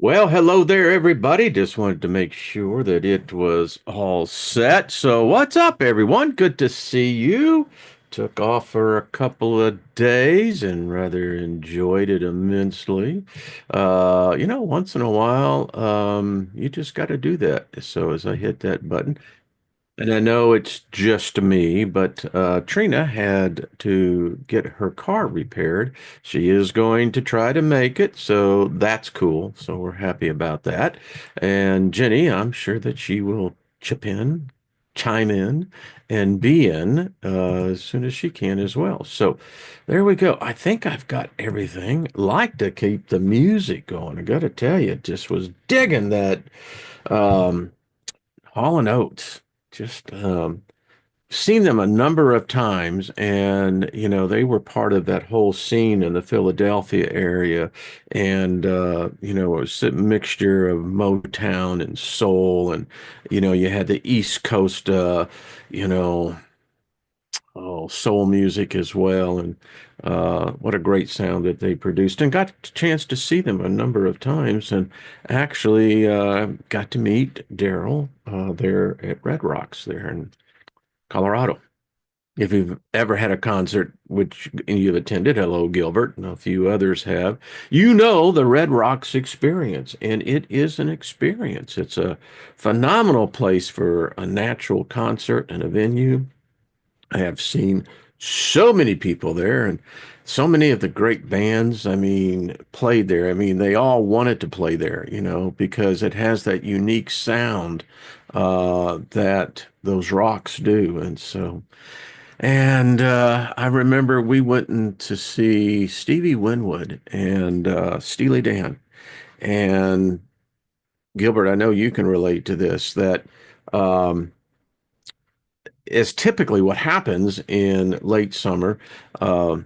Well, hello there, everybody. Just wanted to make sure that it was all set. So, what's up, everyone? Good to see you. Took off for a couple of days and rather enjoyed it immensely. Once in a while, you just got to do that. So, as I hit that button, and I know it's just me, but Trina had to get her car repaired. She is going to try to make it, so that's cool. So we're happy about that. And Jenny, I'm sure that she will chime in, and be in as soon as she can as well. So there we go. I think I've got everything. Like to keep the music going. I got to tell you, just was digging that. Um, Hall and Oates. Just seen them a number of times, and they were part of that whole scene in the Philadelphia area, and it was a mixture of Motown and soul, and you had the East Coast, you know, soul music as well, and what a great sound that they produced, and got a chance to see them a number of times, and actually got to meet Daryl there at Red Rocks there in Colorado. If you've ever had a concert which you've attended, hello Gilbert, and a few others have, you know the Red Rocks experience, and it is an experience. It's a phenomenal place for a natural concert and a venue. I have seen so many people there, and so many of the great bands, I mean, played there. I mean, they all wanted to play there, because it has that unique sound that those rocks do. And I remember we went in to see Stevie Winwood and Steely Dan. And Gilbert, I know you can relate to this, that um, is typically what happens in late summer. Uh,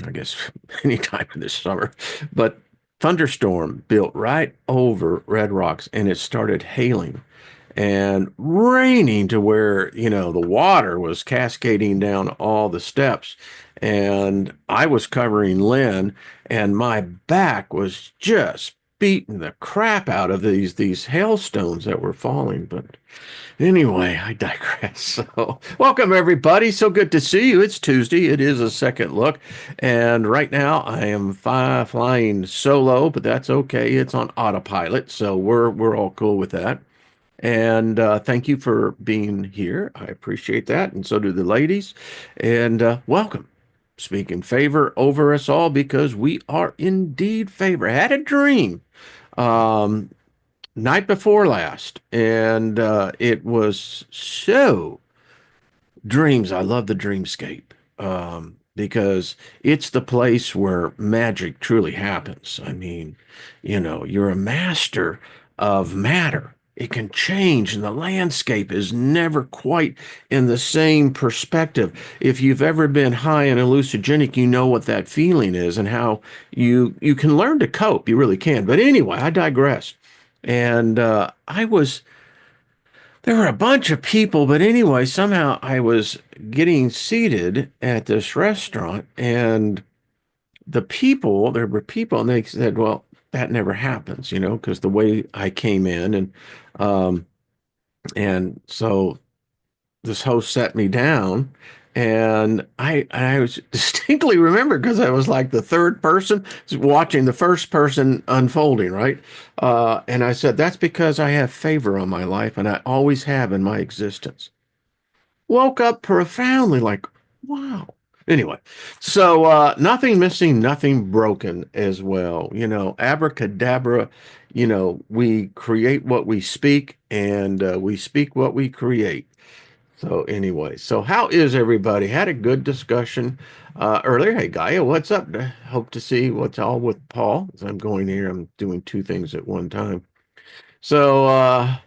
I guess any time in this summer, but thunderstorm built right over Red Rocks, and it started hailing and raining to where, the water was cascading down all the steps. And I was covering Lynn, and my back was just beating the crap out of these hailstones that were falling. But anyway, I digress. So, welcome everybody. So good to see you. It's Tuesday. It is a second look, and right now I am flying solo, but that's okay. It's on autopilot, so we're all cool with that. And thank you for being here. I appreciate that, and so do the ladies. And welcome. Speak in favor over us all because we are indeed favor. I had a dream. Um, Night before last, and it was so dreams. I love the dreamscape because it's the place where magic truly happens. I mean, you're a master of matter. It can change, and the landscape is never quite in the same perspective. If you've ever been high and hallucinogenic, you know what that feeling is and how you can learn to cope. You really can. But anyway, I digress. And there were a bunch of people, but anyway, somehow I was getting seated at this restaurant, and there were people, and they said, well, that never happens, because the way I came in, um, and so this host sat me down, and I was distinctly remember because I was like the third person watching the first person unfolding, right? And I said, that's because I have favor on my life, and I always have in my existence. Woke up profoundly like, wow. Anyway, so nothing missing, nothing broken as well. Abracadabra, we create what we speak, and we speak what we create. So anyway, so how is everybody? Had a good discussion earlier. Hey Gaia, what's up? Hope to see what's all with Paul. As I'm going here, I'm doing two things at one time. So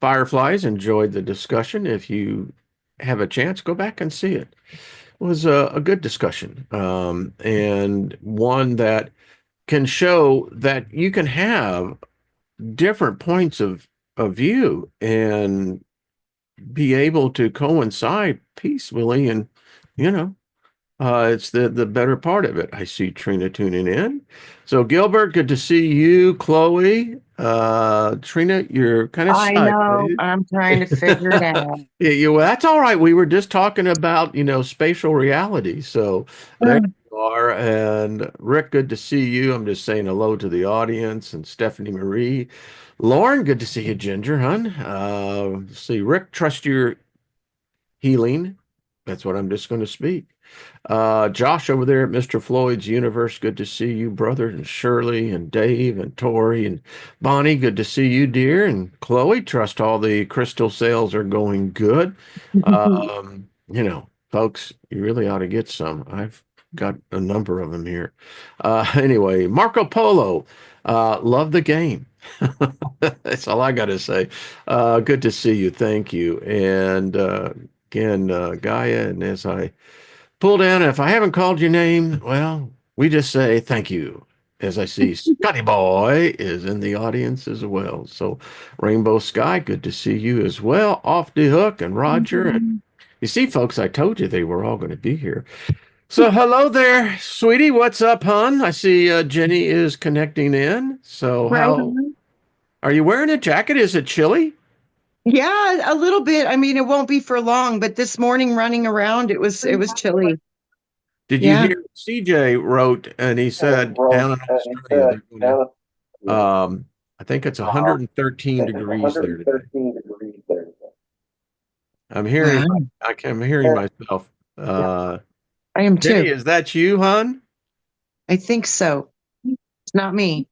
Fireflies, enjoyed the discussion. If you have a chance, go back and see it. It was a good discussion, and one that can show that you can have different points of view and be able to coincide peacefully and, you know, It's the better part of it. I see Trina tuning in. So Gilbert, good to see you. Chloe, Trina, you're kind of I know. sideways. I'm trying to figure it out. Yeah, well, that's all right. We were just talking about, spatial reality. So there Mm. you are. And Rick, good to see you. I'm just saying hello to the audience and Stephanie Marie. Lauren, good to see you, Ginger, hun. Let's see, Rick, trust your healing. That's what I'm just going to speak. Josh over there at Mr. Floyd's Universe, good to see you, brother, and Shirley and Dave and Tori and Bonnie, good to see you, dear, and Chloe. Trust all the crystal sales are going good. Folks, you really ought to get some. I've got a number of them here. Anyway, Marco Polo, love the game. That's all I got to say. Good to see you. Thank you. And again, Gaia, and as I pull down. If I haven't called your name, well, we just say thank you. As I see, Scotty Boy is in the audience as well. So, Rainbow Sky, good to see you as well. Off the Hook and Roger. And you see, folks, I told you they were all going to be here. So, hello there, sweetie. What's up, hon? I see Jenny is connecting in. So, Right how on. are you wearing a jacket? Is it chilly? Yeah, a little bit. I mean, it won't be for long, but this morning running around, it was chilly. Did you Yeah. hear CJ wrote and he said down in Australia they're going to I think it's 113 degrees there today. Wow. I'm hearing myself. I am Jenny, too. is that you, hon? I think so. It's not me.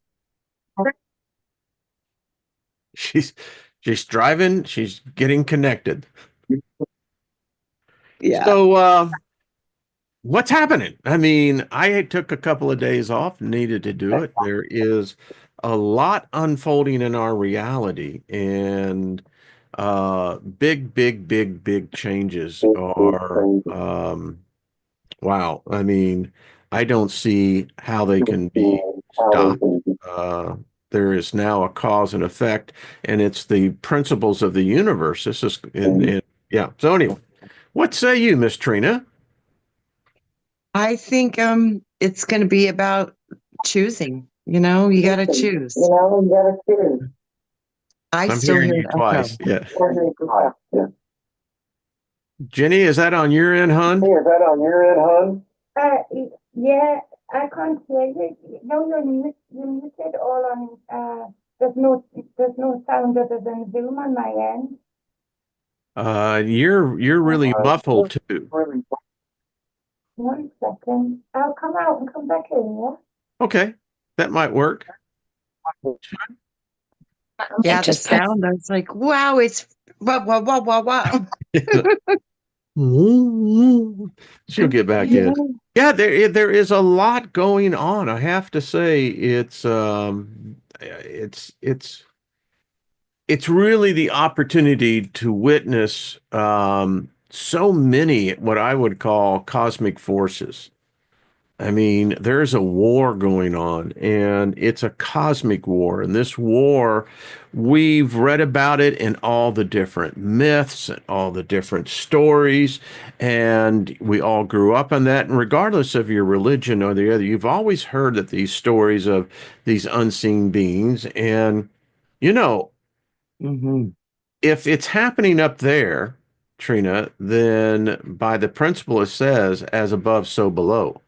She's she's driving, she's getting connected. Yeah. So what's happening? I mean, I took a couple of days off, needed to do it. There is a lot unfolding in our reality, and big, big, big, big changes are wow. I mean, I don't see how they can be stopped. Uh, there is now a cause and effect, and it's the principles of the universe. This is yeah. So anyway, what say you, Miss Trina? I think it's going to be about choosing. You got to choose. I I'm still hearing hear you an echo. twice. Yeah. Jenny, is that on your end, hon? Yeah, I can't hear you. No, you're muted all on. There's no sound other than Zoom on my end. You're really muffled too. 1 second. I'll come out and come back in. Yeah. Okay, that might work. Yeah, the sound. I was like, wow, it's wow, wow, wow, wow, wow. She'll get back Yeah. in. Yeah, there is a lot going on. I have to say, it's really the opportunity to witness so many what I would call cosmic forces. I mean, there's a war going on, and it's a cosmic war. And this war, we've read about it in all the different myths and all the different stories, and we all grew up on that. And regardless of your religion or the other, you've always heard that these stories of these unseen beings. And, you know, Hmm. if it's happening up there, Trina, then by the principle it says, as above, so below.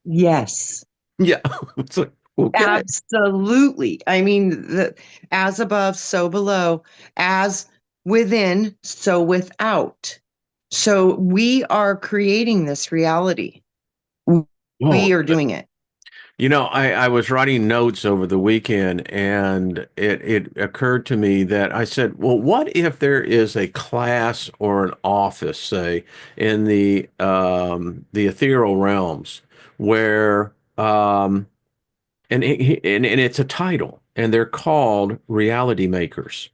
Yes, Yeah. It's like, okay. absolutely. I mean, as above, so below, as within, so without. So we are creating this reality. Whoa. We are doing it. I was writing notes over the weekend and it occurred to me that I said, well, what if there is a class or an office, say, in the ethereal realms where and it's a title and they're called reality makers.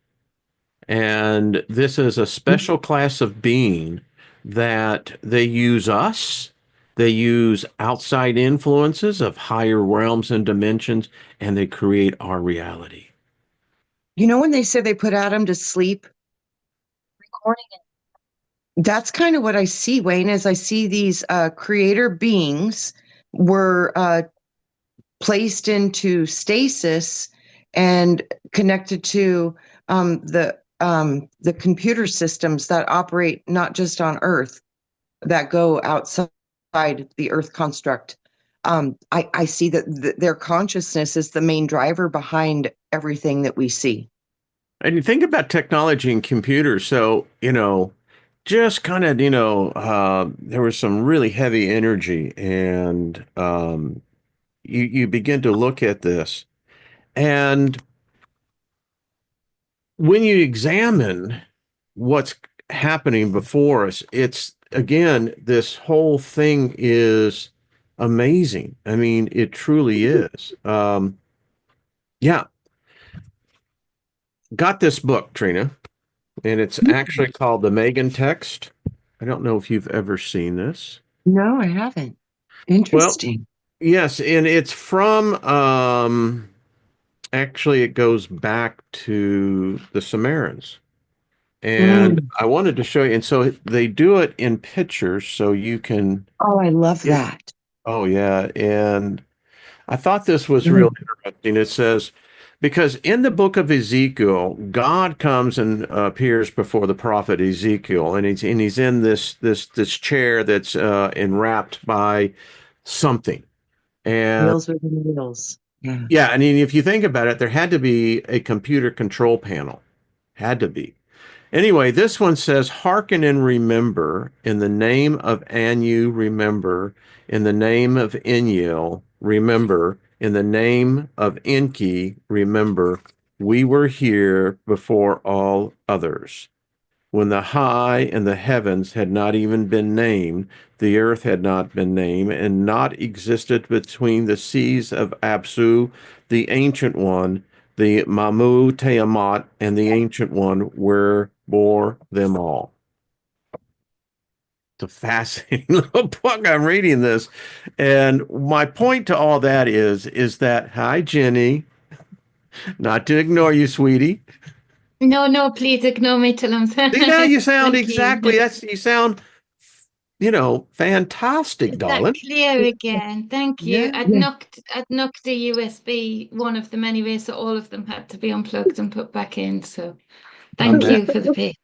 And this is a special class of being that they use us, they use outside influences of higher realms and dimensions, and they create our reality. You know when they say they put Adam to sleep? That's kind of what I see, Wayne, as I see these creator beings were placed into stasis and connected to the computer systems that operate not just on Earth, that go outside the Earth construct. I see that their consciousness is the main driver behind everything that we see. And you think about technology and computers. So, just kind of, there was some really heavy energy, and you begin to look at this. And when you examine what's happening before us, it's again, this whole thing is amazing. I mean, it truly is. Yeah, got this book, Trina, and it's actually called The Megan Text. I don't know if you've ever seen this. No, I haven't. Well, Interesting. yes, and it's from actually it goes back to the Sumerians. And Mm. I wanted to show you, and so they do it in pictures so you can Oh, I love get, that. oh yeah, and I thought this was real Mm. interesting. It says, because in the book of Ezekiel, God comes and appears before the prophet Ezekiel, and he's in this chair that's enwrapped by something. And Wheels within wheels. Yeah. yeah, I mean, if you think about it, there had to be a computer control panel. Had to be. Anyway, this one says, hearken and remember, in the name of Anu, remember, in the name of Enlil, remember, in the name of Enki, remember, we were here before all others. When the high and the heavens had not even been named, the earth had not been named, and not existed between the seas of Absu, the ancient one, the Mamu Tiamat, and the ancient one were bore them all. It's a fascinating little book. I'm reading this. And my point to all that is that, hi, Jenny, not to ignore you, sweetie. No, no, please ignore me till I'm See, now you sound Thank you. exactly, you sound fantastic, Is that darling. clear again? Thank you. Yeah. Yeah. I'd knocked the USB, one of them anyway, so all of them had to be unplugged and put back in. So I thank bet. you for the pick.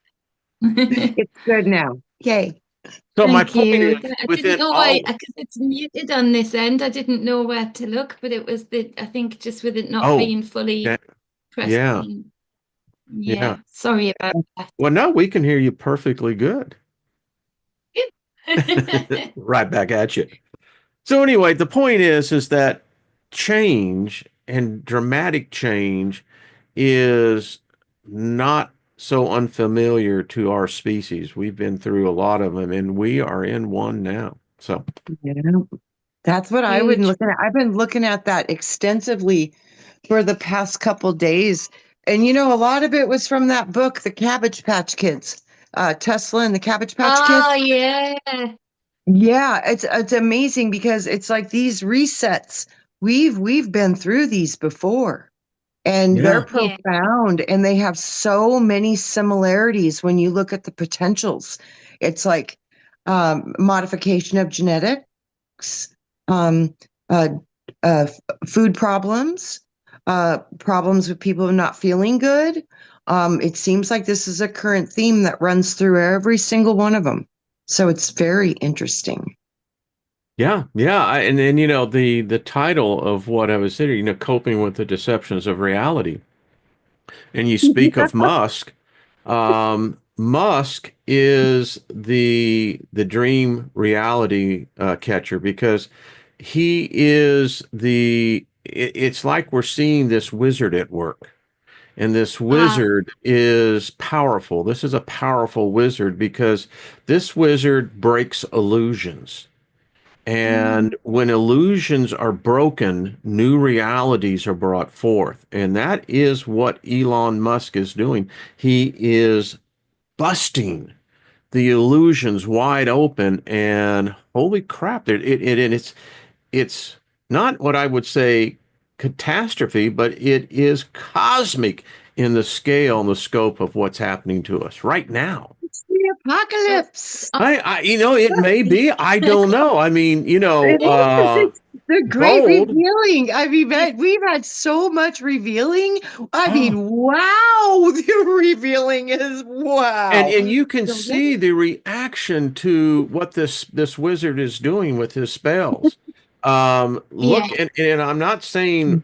It's good now. Yay. So my Thank point you. is I didn't within know why, all, because it's muted on this end. I didn't know where to look, but it was I think just with it not oh, being fully yeah, pressed yeah, in. yeah. Yeah, sorry about that. Well, no, we can hear you perfectly good. Good. Right back at you. So anyway, the point is that change and dramatic change is not so unfamiliar to our species. We've been through a lot of them, and we are in one now. So, Yeah. That's what I've been Huge. looking at. I've been looking at that extensively for the past couple days. And a lot of it was from that book, The Cabbage Patch Kids, Tesla and the Cabbage Patch Kids. Oh, yeah. Yeah, it's amazing because it's like these resets. We've been through these before, and they're yeah, Yeah. profound, and they have so many similarities when you look at the potentials. It's like modification of genetics, um, uh, food problems, problems with people not feeling good. It seems like this is a current theme that runs through every single one of them. So it's very interesting. yeah. And then the title of what I was saying, coping with the deceptions of reality. And you speak of Musk. Musk is the dream reality catcher because he is it's like we're seeing this wizard at work. And this Ah, wizard is powerful. This is a powerful wizard because this wizard breaks illusions. mm, And when illusions are broken, new realities are brought forth. And that is what Elon Musk is doing. He is busting the illusions wide open. And holy crap, it's not what I would say catastrophe, but it is cosmic in the scale and the scope of what's happening to us right now. the apocalypse. It may be. I don't know. I mean, It is. It's the great gold. revealing. I mean, we've had so much revealing. I Oh. mean, wow, the revealing is wow. And you can see the reaction to what this wizard is doing with his spells. Look, and I'm not saying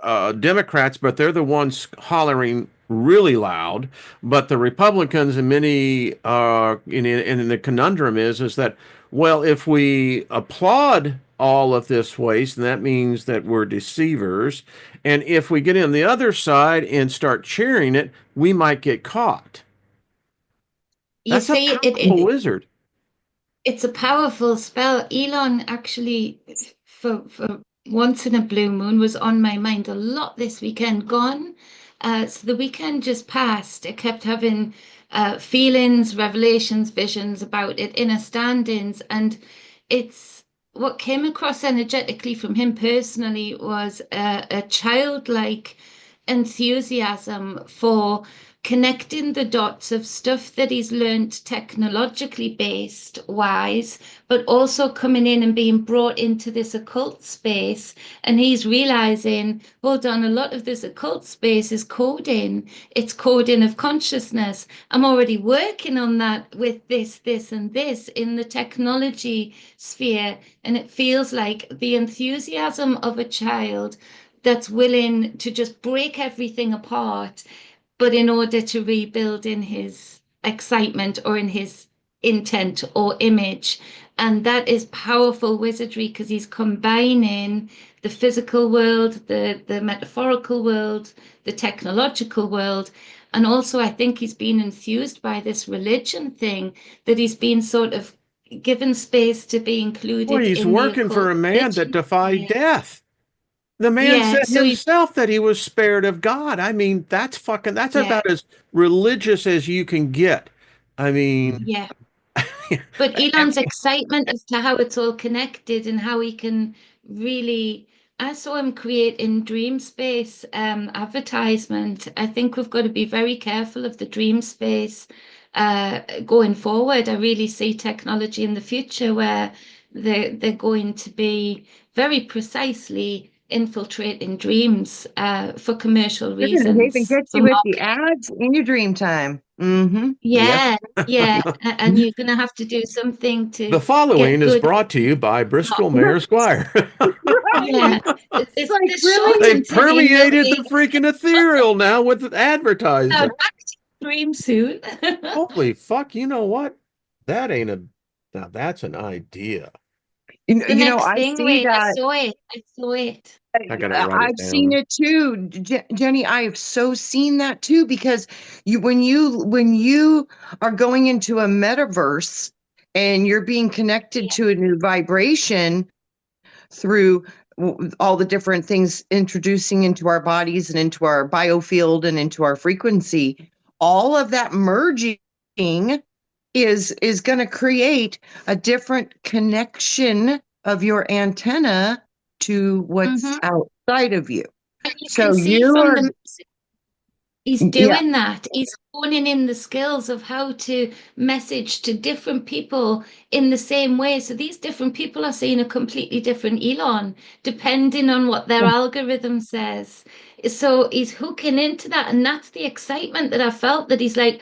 Democrats, but they're the ones hollering really loud. But the Republicans and many in the conundrum is that, well, if we applaud all of this waste, then that means that we're deceivers. And if we get in the other side and start cheering it, we might get caught. You That's see, a powerful wizard. It's a powerful spell. Elon actually, for once in a blue moon, was on my mind a lot this weekend. Gone. So the weekend just passed. I kept having feelings, revelations, visions about it, inner standings, and it's what came across energetically from him personally was a childlike enthusiasm for connecting the dots of stuff that he's learned technologically based wise, but also coming in and being brought into this occult space. And he's realizing, hold on, a lot of this occult space is coding. It's coding of consciousness. I'm already working on that with this, and this in the technology sphere. And it feels like the enthusiasm of a child that's willing to just break everything apart, but in order to rebuild in his excitement or in his intent or image. And that is powerful wizardry because he's combining the physical world, the metaphorical world, the technological world. And also, I think he's been enthused by this religion thing, that he's been sort of given space to be included Well, he's in the working for a occult man that religion. defied death. The man Yeah, said so himself that he was spared of God. I mean, that's yeah, about as religious as you can get. I mean, yeah. But Elon's excitement as to how it's all connected and how he can really, I saw him create in dream space advertisement. I think we've got to be very careful of the dream space going forward. I really see technology in the future where they're going to be very precisely infiltrating dreams for commercial They even reasons, get for you with the marketing. ads in your dream time. Mm-hmm. yep. Yeah, yeah, and you're going to have to do something The to following get is good. brought to you by Bristol Mayor Squire. Yeah, Right. It's like, this short really? They've and telling permeated nobody the freaking ethereal now with out advertising. back to dream soon. Holy fuck, you know what? That ain't a Now that's an idea. The next I thing, see Wayne, I that. saw it. I saw it. I gotta write it I've seen down. it too, Jenny. I have so seen that too because when you are going into a metaverse and you're being connected Yeah. to a new vibration through all the different things introducing into our bodies and into our biofield and into our frequency, all of that merging is going to create a different connection of your antenna to what's Hmm. outside of you. And you So can see you from are, the he's yeah, doing that. He's honing in the skills of how to message to different people in the same way. So these different people are seeing a completely different Elon, depending on what their algorithm says. So he's hooking into that. And that's the excitement that I felt, that he's like,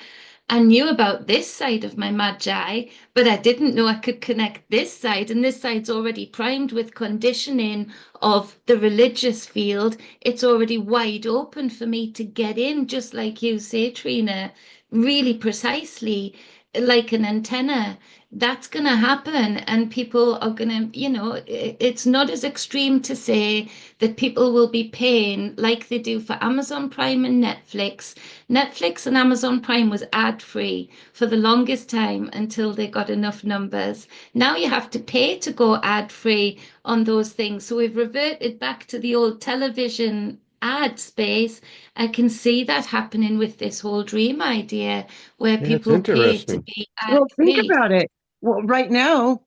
I knew about this side of my magi, but I didn't know I could connect this side. And this side's already primed with conditioning of the religious field. It's already wide open for me to get in, just like you say, Trina, really precisely like an antenna. That's going to happen, and people are going to, it's not as extreme to say that people will be paying like they do for Amazon Prime and Netflix. Netflix and Amazon Prime was ad-free for the longest time until they got enough numbers. Now you have to pay to go ad-free on those things. So we've reverted back to the old television ad space. I can see that happening with this whole dream idea where Yeah, it's people pay to interesting. be well, think ad-free. about it. Well, right now,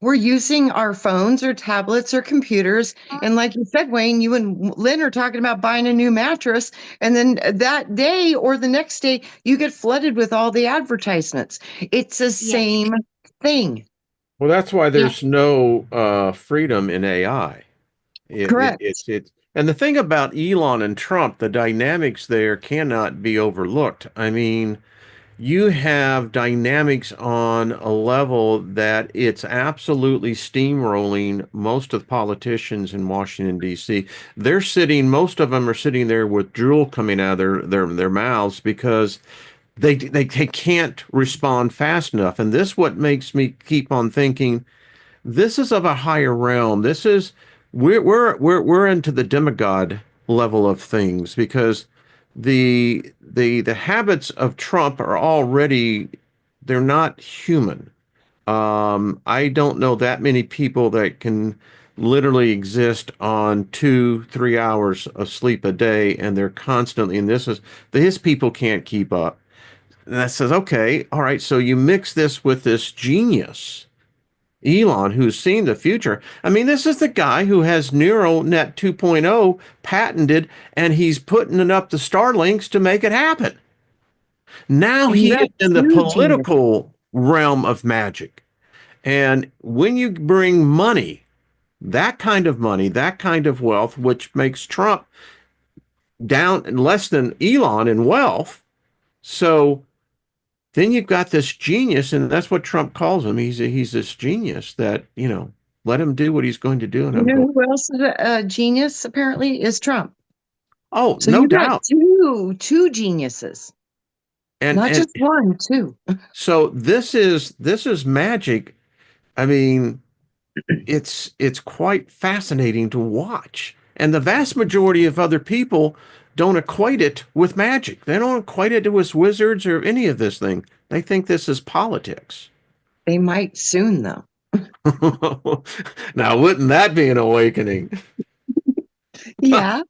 we're using our phones or tablets or computers. And like you said, Wayne, you and Lynn are talking about buying a new mattress. And then that day or the next day, you get flooded with all the advertisements. It's the Yeah, same thing. Well, that's why yeah, there's no freedom in AI. Correct. And the thing about Elon and Trump, the dynamics there cannot be overlooked. I mean, you have dynamics on a level that it's absolutely steamrolling most of the politicians in Washington, D.C. Most of them are sitting there with drool coming out of their mouths because they can't respond fast enough. And this what makes me keep on thinking this is of a higher realm. This is we're into the demigod level of things because the habits of Trump are already they're not human. I don't know that many people that can literally exist on 2, 3 hours of sleep a day, and they're constantly. And this is his people can't keep up. And that says, okay, all right. So you mix this with this genius Elon, who's seen the future. I mean, this is the guy who has neural net 2.0 patented, and he's putting it up the Starlinks to make it happen. Now And you he got is in the two geniuses. political realm of magic. And when you bring money, that kind of money, that kind of wealth, which makes Trump down less than Elon in wealth, so then you've got this genius, and that's what Trump calls him. He's this genius that, let him do what he's going to do. And You I'm know going, who else is a genius apparently is Trump. oh, So no you got doubt. two geniuses, not And just one, two. so this is magic. I mean, it's quite fascinating to watch. And the vast majority of other people don't equate it with magic. They don't equate it with wizards or any of this thing. They think this is politics. They might soon though. Now, wouldn't that be an awakening? Yeah.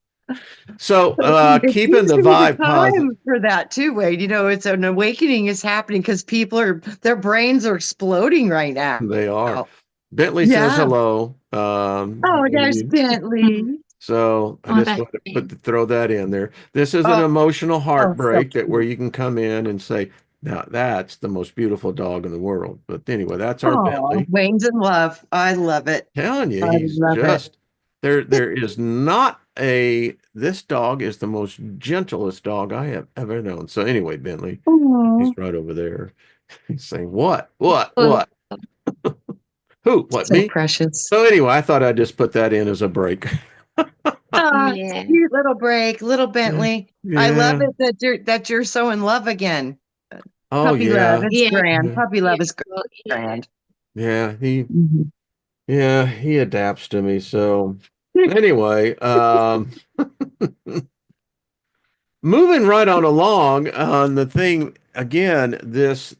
So, So it keeping seems the to be the vibe positive. time for that too, Wade. It's an awakening is happening because their brains are exploding right now. They are. Bentley says Yeah. hello. Oh, there's Bentley. So I oh, just that's want to great. throw that in there. This is an Oh, emotional oh, so heartbreak that where cute. you can come in and say, now that's the most beautiful dog in the world. But anyway, that's our Oh, Bentley. Wayne's in love. I love it. Telling you, I he's love it. just there is not a this dog is the most gentlest dog I have ever known. So anyway, Bentley, Oh, he's right over there. He's saying, what? What? Well, What? Who? What, so me? precious. So anyway, I thought I'd just put that in as a break. Ah, it's a yeah, cute little break, little Yeah. Bentley. I love Yeah. it that you're so in love again. Oh Puppy love, yeah. it's yeah, grand. Yeah. Puppy love is beautiful. Yeah. grand. Yeah. Mhm. He adapts to me. So anyway, moving right on along on the thing again, this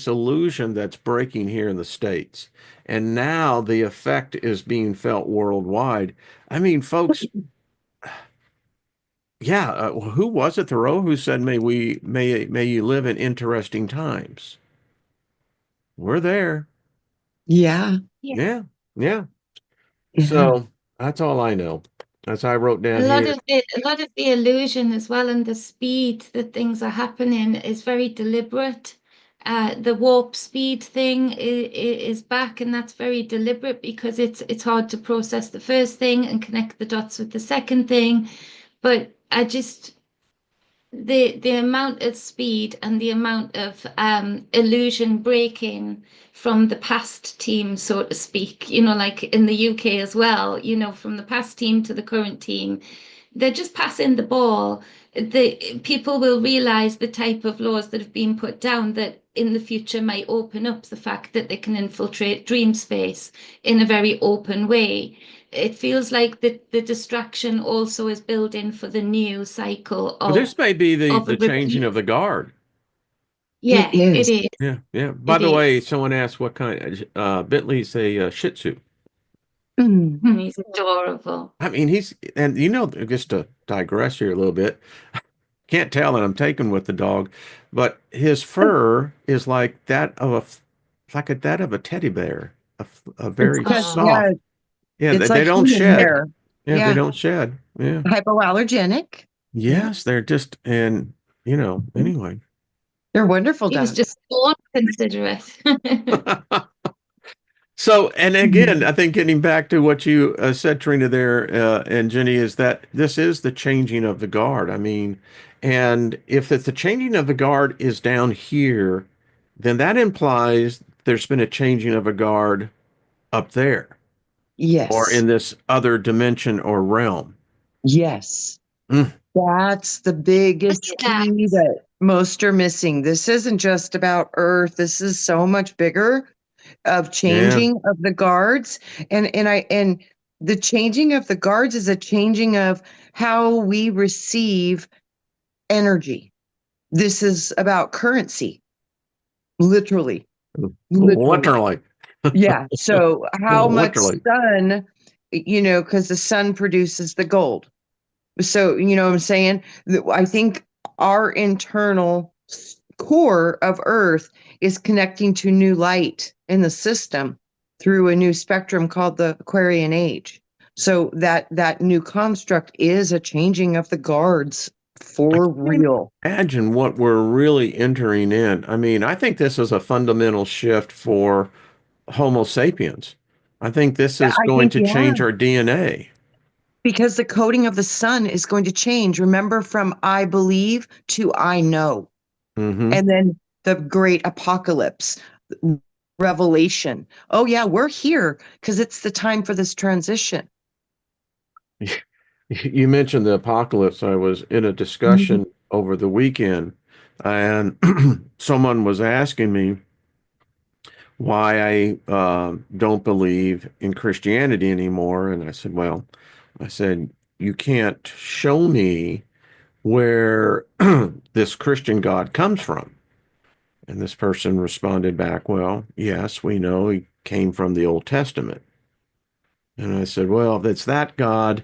illusion that's breaking here in the States. And now the effect is being felt worldwide. I mean, folks, yeah, who was it, Thoreau, who said, may you live in interesting times? We're there. Yeah, Yeah. Yeah, yeah. yeah. So that's all I know. As I wrote A down lot here. of a lot of the illusion as well and the speed that things are happening is very deliberate. The warp speed thing is back, and that's very deliberate because it's hard to process the first thing and connect the dots with the second thing. But I just the amount of speed and the amount of illusion breaking from the past team, so to speak, like in the UK as well, from the past team to the current team, they're just passing the ball. The people will realize the type of laws that have been put down that in the future might open up the fact that they can infiltrate dream space in a very open way. It feels like the distraction also is building for the new cycle Well, of this may be of a the changing repeat. of the guard. It Yeah, it is. is. Yeah, yeah. By It the way, is. someone asked what kind. Bentley's a Shih Tzu. Mm. He's adorable. I mean, just to digress here a little bit, can't tell that I'm taken with the dog, but his fur is like that of like that of a teddy bear, a It's very because, Oh, yeah, soft. Yeah, it's they like don't human shed. hair. Yeah, they Yeah. don't shed. Yeah. Hypoallergenic. Yeah. Yes, they're just, and anyway. They're wonderful he was dogs. just so considerate. So, and again, Mhm. I think getting back to what you said, Trina, there, and Jenny, is that this is the changing of the guard. I mean, and if it's the changing of the guard is down here, then that implies there's been a changing of a guard up there or Yes. in this other dimension or realm. Yes. Mm, That's the biggest Yeah. key that most are missing. This isn't just about Earth. This is so much bigger of yeah, changing of the guards. And the changing of the guards is a changing of how we receive energy. This is about currency, literally. Literally. literally, Yeah. So how much literally. sun, because the sun produces the gold. So, you know what I'm saying? I think our internal core of Earth is connecting to new light in the system through a new spectrum called the Aquarian Age. So that new construct is a changing of the guards I for can't real. imagine what we're really entering in. I mean, I think this is a fundamental shift for Homo sapiens. I think this is I going think, to yeah, change our DNA. because the coding of the sun is going to change. Remember, from I believe to I know. Hmm. And then the great apocalypse, revelation. Oh, yeah, we're here because it's the time for this transition. You mentioned the apocalypse. I was in a Mhm. discussion over the weekend, and someone was asking me why I don't believe in Christianity anymore. And I said, well, I said, you can't show me where this Christian God comes from. And this person responded back, well, yes, we know he came from the Old Testament. And I said, well, if it's that God,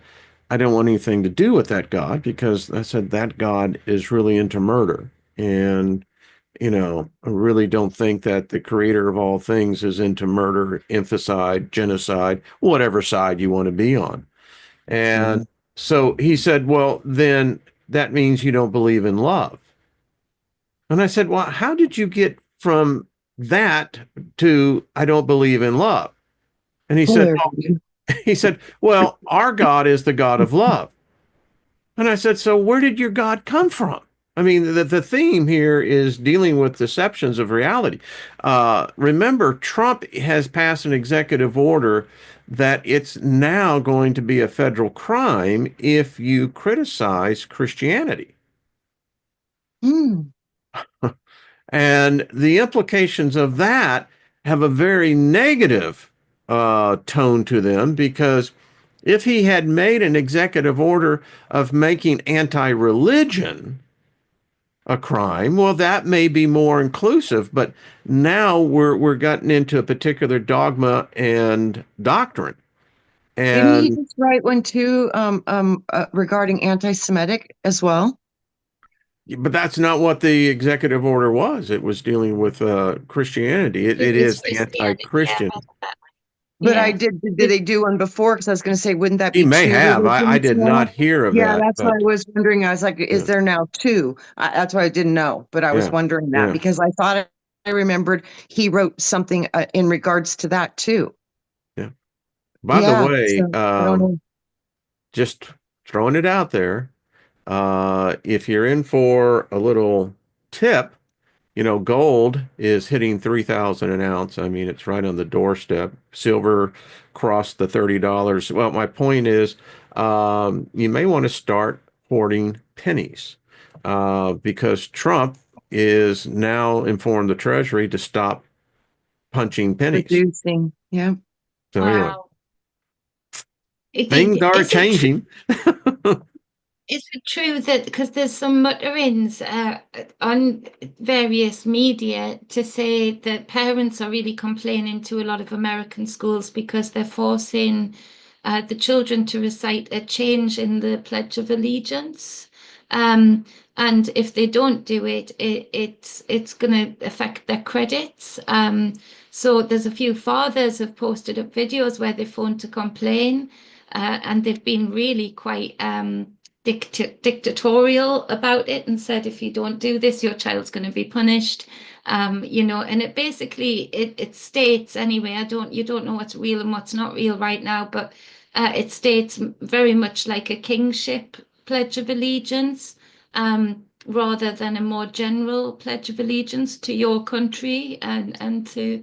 I don't want anything to do with that God because I said that God is really into murder. And, I really don't think that the creator of all things is into murder, infanticide, genocide, whatever side you want to be on. And Mhm. so he said, well, then that means you don't believe in love. And I said, well, how did you get from that to I don't believe in love? And he said, Polarity. he said, well, our God is the God of love. And I said, so where did your God come from? I mean, the theme here is dealing with deceptions of reality. Remember, Trump has passed an executive order that it's now going to be a federal crime if you criticize Christianity. Hmm. And the implications of that have a very negative tone to them because if he had made an executive order of making anti-religion a crime, well, that may be more inclusive. But now we're getting into a particular dogma and doctrine, Didn't he and just write one too, regarding anti-Semitic as well? but that's not what the executive order was. It was dealing with Christianity. It, It it was is Christianity, yeah. anti-Christian. But I Yeah. did It, they do one before? Because I was going to say, wouldn't that He be may two have. I religions did now? not hear of Yeah, that, that's what I but was wondering. I was like, is yeah, there now two? That's why I didn't know, but I was yeah, wondering that yeah, because I thought I remembered he wrote something in regards to that too. yeah. By the Yeah, way, so I don't know. just throwing it out there, if you're in for a little tip, gold is hitting 3,000 an ounce. I mean, it's right on the doorstep. Silver crossed the $30. Well, my point is, you may want to start hoarding pennies, because Trump is now informed the Treasury to stop punching pennies. Reducing. Yeah. So anyway, wow. things are Is it true? changing. Is it true that because there's some mutterings on various media to say that parents are really complaining to a lot of American schools because they're forcing the children to recite a change in the Pledge of Allegiance, um, and if they don't do it, it's going to affect their credits. So there's a few fathers have posted up videos where they phoned to complain, and they've been really quite dictatorial about it and said, if you don't do this, your child's going to be punished. And it basically it states anyway. You don't know what's real and what's not real right now, but it states very much like a kingship pledge of allegiance, rather than a more general pledge of allegiance to your country and to.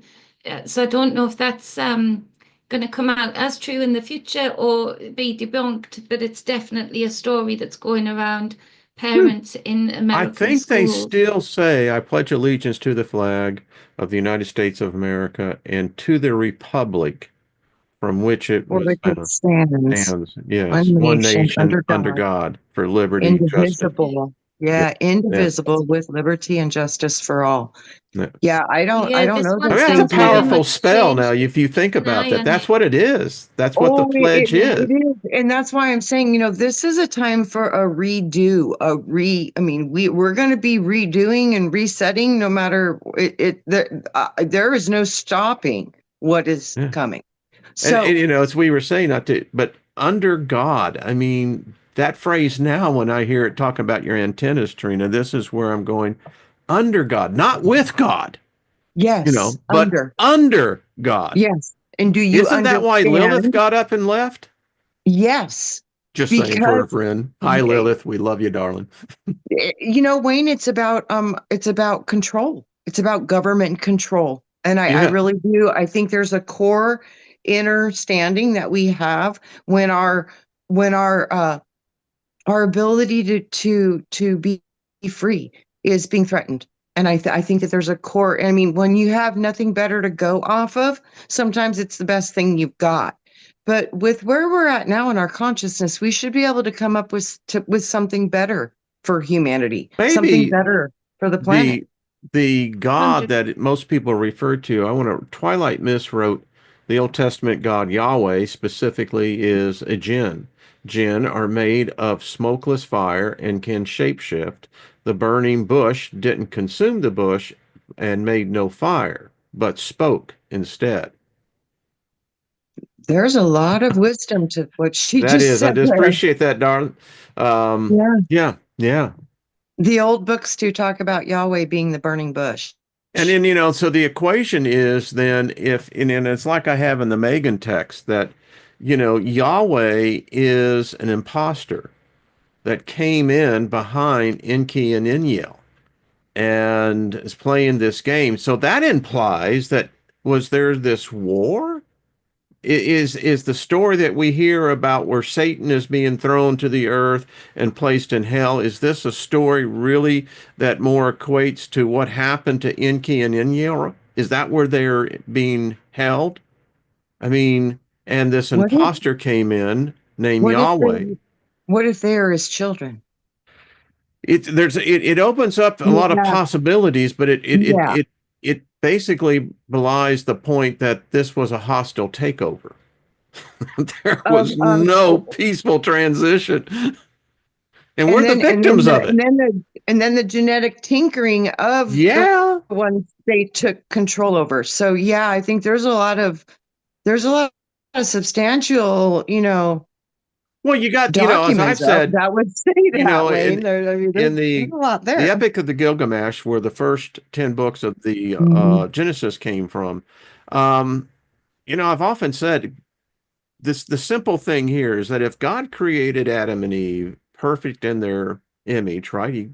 So I don't know if that's going to come out as true in the future or be debunked, but it's definitely a story that's going around parents in I American think they schools. still say, I pledge allegiance to the flag of the United States of America and to the republic from which it For was which it stands, stands. Yes, one one nation, nation under under God, God for liberty, justice. indivisible. Yeah, Yeah, yeah, indivisible with liberty and justice for all. yeah. Yeah, I Yeah, don't this know I one that mean, that's a sounds they very do. powerful much spell now, changed if you think an about eye that. on That's it. what it is. That's what the Oh, pledge is. it is. And that's why I'm saying, this is a time for a redo, I mean, we're going to be redoing and resetting no matter there is no stopping what is Yeah. coming. And, So, as we were saying, not to, but under God, I mean, that phrase now, when I hear it talking about your antennas, Trina, this is where I'm going under God, not with God, yes, but under God. yes. And do you Isn't that why Lilith understand? got up and left? Yes, Just saying for a because friend. Hi, Lilith. We love you, darling. Wayne, it's about control. It's about government control. And I Yeah. really do. I think there's a core understanding that we have when our ability to be free is being threatened. And I think that there's a core. I mean, when you have nothing better to go off of, sometimes it's the best thing you've got. But with where we're at now in our consciousness, we should be able to come up with something better for humanity, something Maybe better for the planet. the God 100. that most people refer to, I want to, Twilight Miss wrote the Old Testament God Yahweh specifically is a jinn. Jinn are made of smokeless fire and can shapeshift. The burning bush didn't consume the bush and made no fire, but spoke instead. There's a lot of wisdom to what she That just is, I said just there. appreciate that, darling. Yeah. Yeah, yeah. The old books do talk about Yahweh being the burning bush. And then, so the equation is then and it's like I have in the Megan text that, Yahweh is an imposter that came in behind Enki and Enlil and is playing this game. So that implies that was there this war? Is the story that we hear about where Satan is being thrown to the earth and placed in hell, is this a story really that more equates to what happened to Enki and Enlil? Is that where they're being held? I mean, and this What if imposter came in named what if Yahweh. they are his children? It opens up a lot of Yeah, possibilities, but yeah. it basically belies the point that this was a hostile takeover. There Of was no peaceful transition, and we're and the then victims of it. the genetic tinkering of the Yeah. ones they took control over. So yeah, I think there's a lot of substantial, Well, you got, as I've documents said, that would say that way. in And I mean, in there's the a lot the there. Epic of the Gilgamesh, where the first 10 books of the Mhm. Genesis came from. Um, I've often said the simple thing here is that if God created Adam and Eve perfect in their image, right? He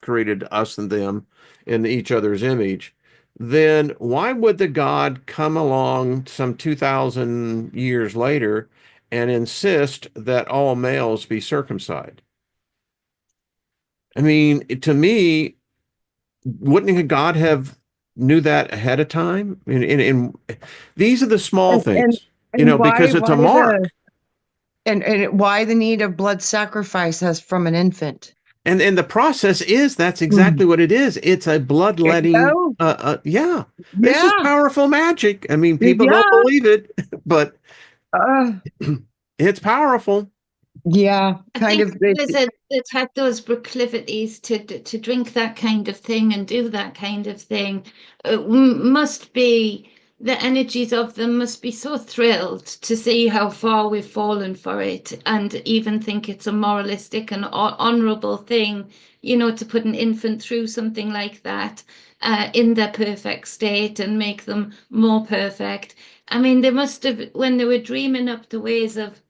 created us and them in each other's image, then why would the God come along some 2,000 years later and insist that all males be circumcised? I mean, to me, wouldn't God have knew that ahead of time? And these are the small And and things, and because it's a mark. why the need of blood sacrifice as from an infant? And the process is that's Hmm. exactly what it is. It's a bloodletting. Oh, Yeah, this is yeah, powerful magic. I mean, people don't yeah, believe it, but uh, it's powerful. yeah. I Kind think of. it's had those proclivities to drink that kind of thing and do that kind of thing. Must be the energies of them must be so thrilled to see how far we've fallen for it, and even think it's a moralistic and honorable thing, to put an infant through something like that in their perfect state and make them more perfect. I mean, they must have, when they were dreaming up the ways of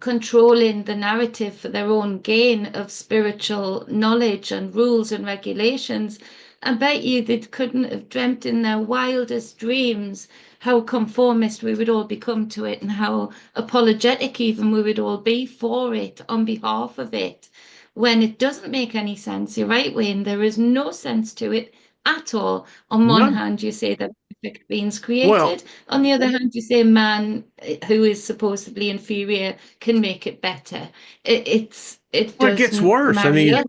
controlling the narrative for their own gain of spiritual knowledge and rules and regulations, I bet you they couldn't have dreamt in their wildest dreams how conformist we would all become to it, and how apologetic even we would all be for it on behalf of it, when it doesn't make any sense. You're right, Wayne. There is no sense to it at all. On one None. hand, you say that perfect beings Well, created. On the other hand, you say man, who is supposedly inferior, can make it better. It it gets doesn't worse. I marry mean, up.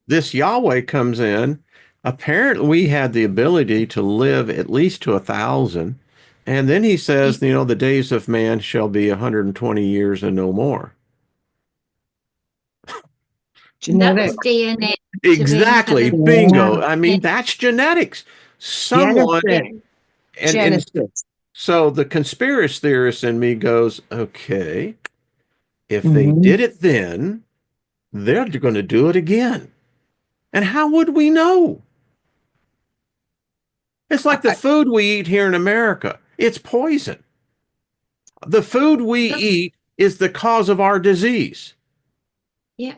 this Yahweh comes in. Apparently, we had the ability to live at least to 1,000. And then he says, the days of man shall be 120 years and no more. That Genetic. was DNA to be Exactly. intelligent. Bingo. Yeah. I mean, that's genetics. Someone, Genesis. and Genesis. so the conspiracy theorist in me goes, okay, if they Mhm. did it then, they're going to do it again. And how would we know? It's like the I- food we eat here in America. It's poison. The food we eat is the cause of our disease. Yeah.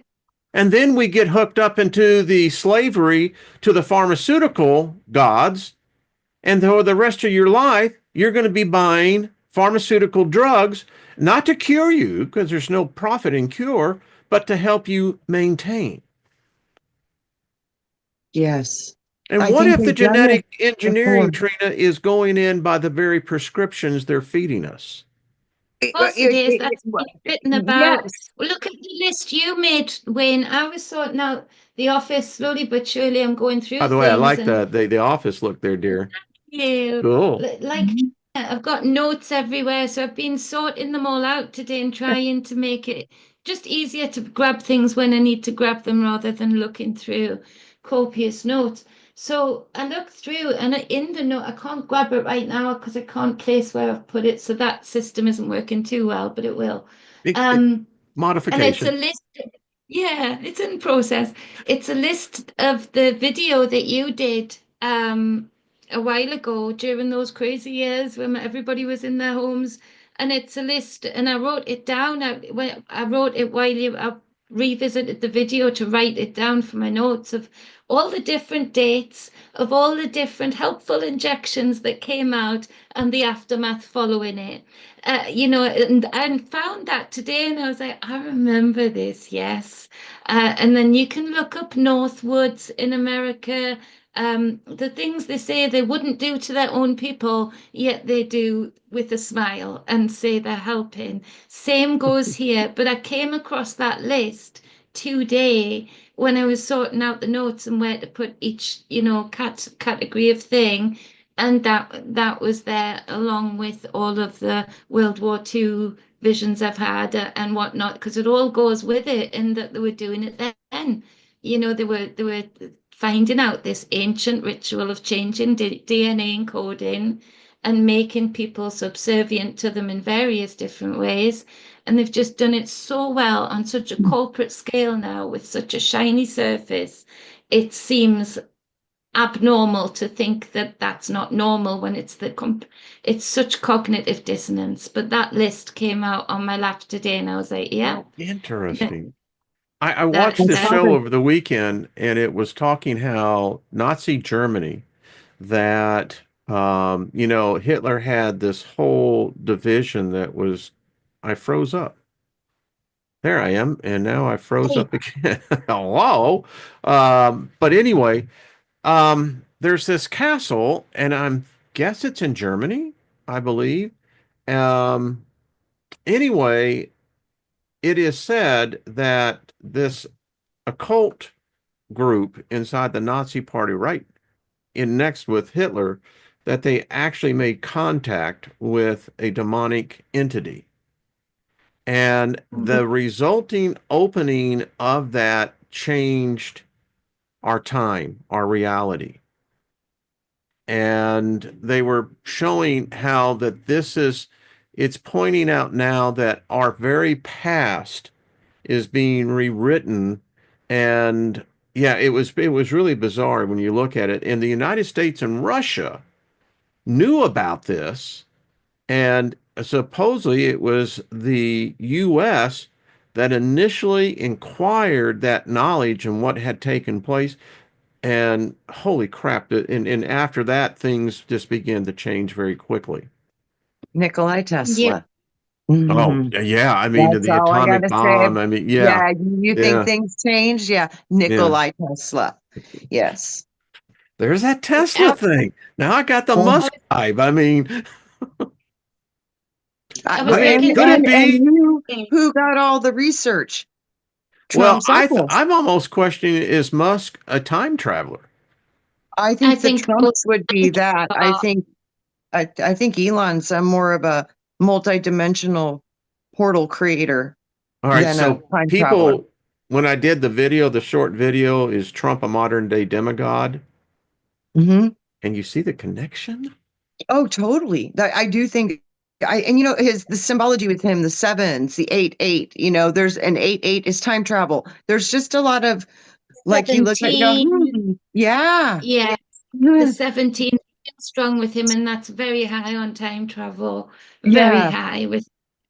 And then we get hooked up into the slavery to the pharmaceutical gods. And for the rest of your life, you're going to be buying pharmaceutical drugs, not to cure you, because there's no profit in cure, but to help you maintain. yes. And I what think if the they've done it genetic before. engineering, Trina, is going in by the very prescriptions they're feeding us? Of course it is. That's Well, been written about. yes. Well, look at the list you made, Wayne. I was sorting out the office slowly but surely. I'm going By through the way, I things, like and the office look there, dear. you Cool. like, Mhm. I've got notes everywhere, so I've been sorting them all out today and trying to make it just easier to grab things when I need to grab them, rather than looking through copious notes. So I looked through, and in the note, I can't grab it right now because I can't place where I've put it, so that system isn't working too well, but it will. It, Um, and it's a modification. list. Yeah, it's in process. It's a list of the video that you did a while ago during those crazy years when everybody was in their homes. And it's a list, and I wrote it down. I wrote it while I revisited the video to write it down for my notes, of all the different dates of all the different helpful injections that came out and the aftermath following it. And found that today, and I was like, I remember this, yes. And then you can look up Northwoods in America, the things they say they wouldn't do to their own people, yet they do with a smile and say they're helping. Same goes here, but I came across that list today when I was sorting out the notes and where to put each, category of thing. And that was there along with all of the World War II visions I've had and whatnot, because it all goes with it, and that they were doing it then. They were finding out this ancient ritual of changing DNA encoding and making people subservient to them in various different ways. And they've just done it so well on such a corporate scale now with such a shiny surface. It seems abnormal to think that that's not normal when it's such cognitive dissonance. But that list came out on my lap today, and I was like, yeah, Interesting. I watched that's this show over the weekend, and it was talking how Nazi Germany, that Hitler had this whole division that was, I froze up. There I am, and now I froze up again. Hello. But anyway, there's this castle, and guess it's in Germany, I believe. Um, anyway, it is said that this occult group inside the Nazi party, right in next with Hitler, that they actually made contact with a demonic entity. And the resulting opening of that changed our time, our reality. and they were showing how that it's pointing out now that our very past is being rewritten. And yeah, it was really bizarre when you look at it. And the United States and Russia knew about this, and supposedly it was the US that initially inquired that knowledge and what had taken place. And holy crap, and after that, things just began to change very quickly. Nikolai Yeah. Tesla. Oh, Mhm. yeah. I mean, That's the all I atomic gotta say. bomb. I mean, yeah, Yeah, you think yeah, things changed? Yeah, yeah. Nikolai Tesla. Yes. There's that Tesla I, thing. Now I got the Oh, I Musk was, vibe. I mean, I I was mean, looking could through it and be? who got all the research? Well, Trump's uncle. I'm almost questioning, is Musk a time traveler? I I think the think both Trumps would be that. I think Elon's more of a multi-dimensional portal creator All right, than a so time traveler. people, when I did the video, the short video, is Trump a modern day demigod? Hmm. And you see the connection? Oh, totally. I do think and the symbology with him, the sevens, the 8-8, there's an 8-8 is time travel. There's just a lot of like you look at it and go, 17. yeah. Yeah, the Hmm, 17 is strong with him, and that's very high on time travel, very yeah. high with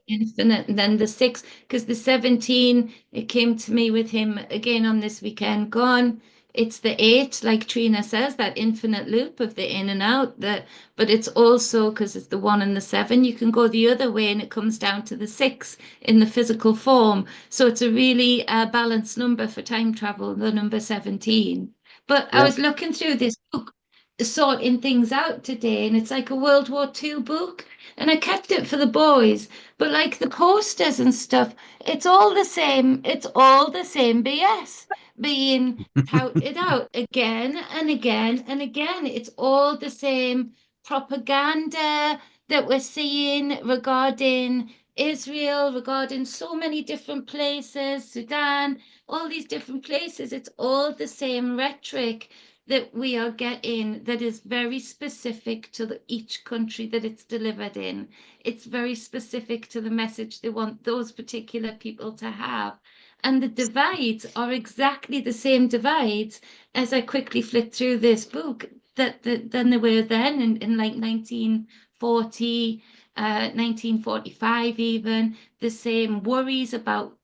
infinite. And then the six, because the 17, it came to me with him again on this weekend gone. It's the eight, like Trina says, that infinite loop of the in and out. But it's also because it's the one and the seven, you can go the other way, and it comes down to the six in the physical form. So it's a really balanced number for time travel, the number 17. But I Yeah. was looking through this book, sorting things out today, and it's like a World War II book. And I kept it for the boys, but like the posters and stuff, it's all the same. It's all the same BS being touted out again and again and again. It's all the same propaganda that we're seeing regarding Israel, regarding so many different places, Sudan, all these different places. It's all the same rhetoric that we are getting that is very specific to each country that it's delivered in. It's very specific to the message they want those particular people to have. And the divides are exactly the same divides as I quickly flipped through this book than they were then in like 1940, 1945 even. The same worries about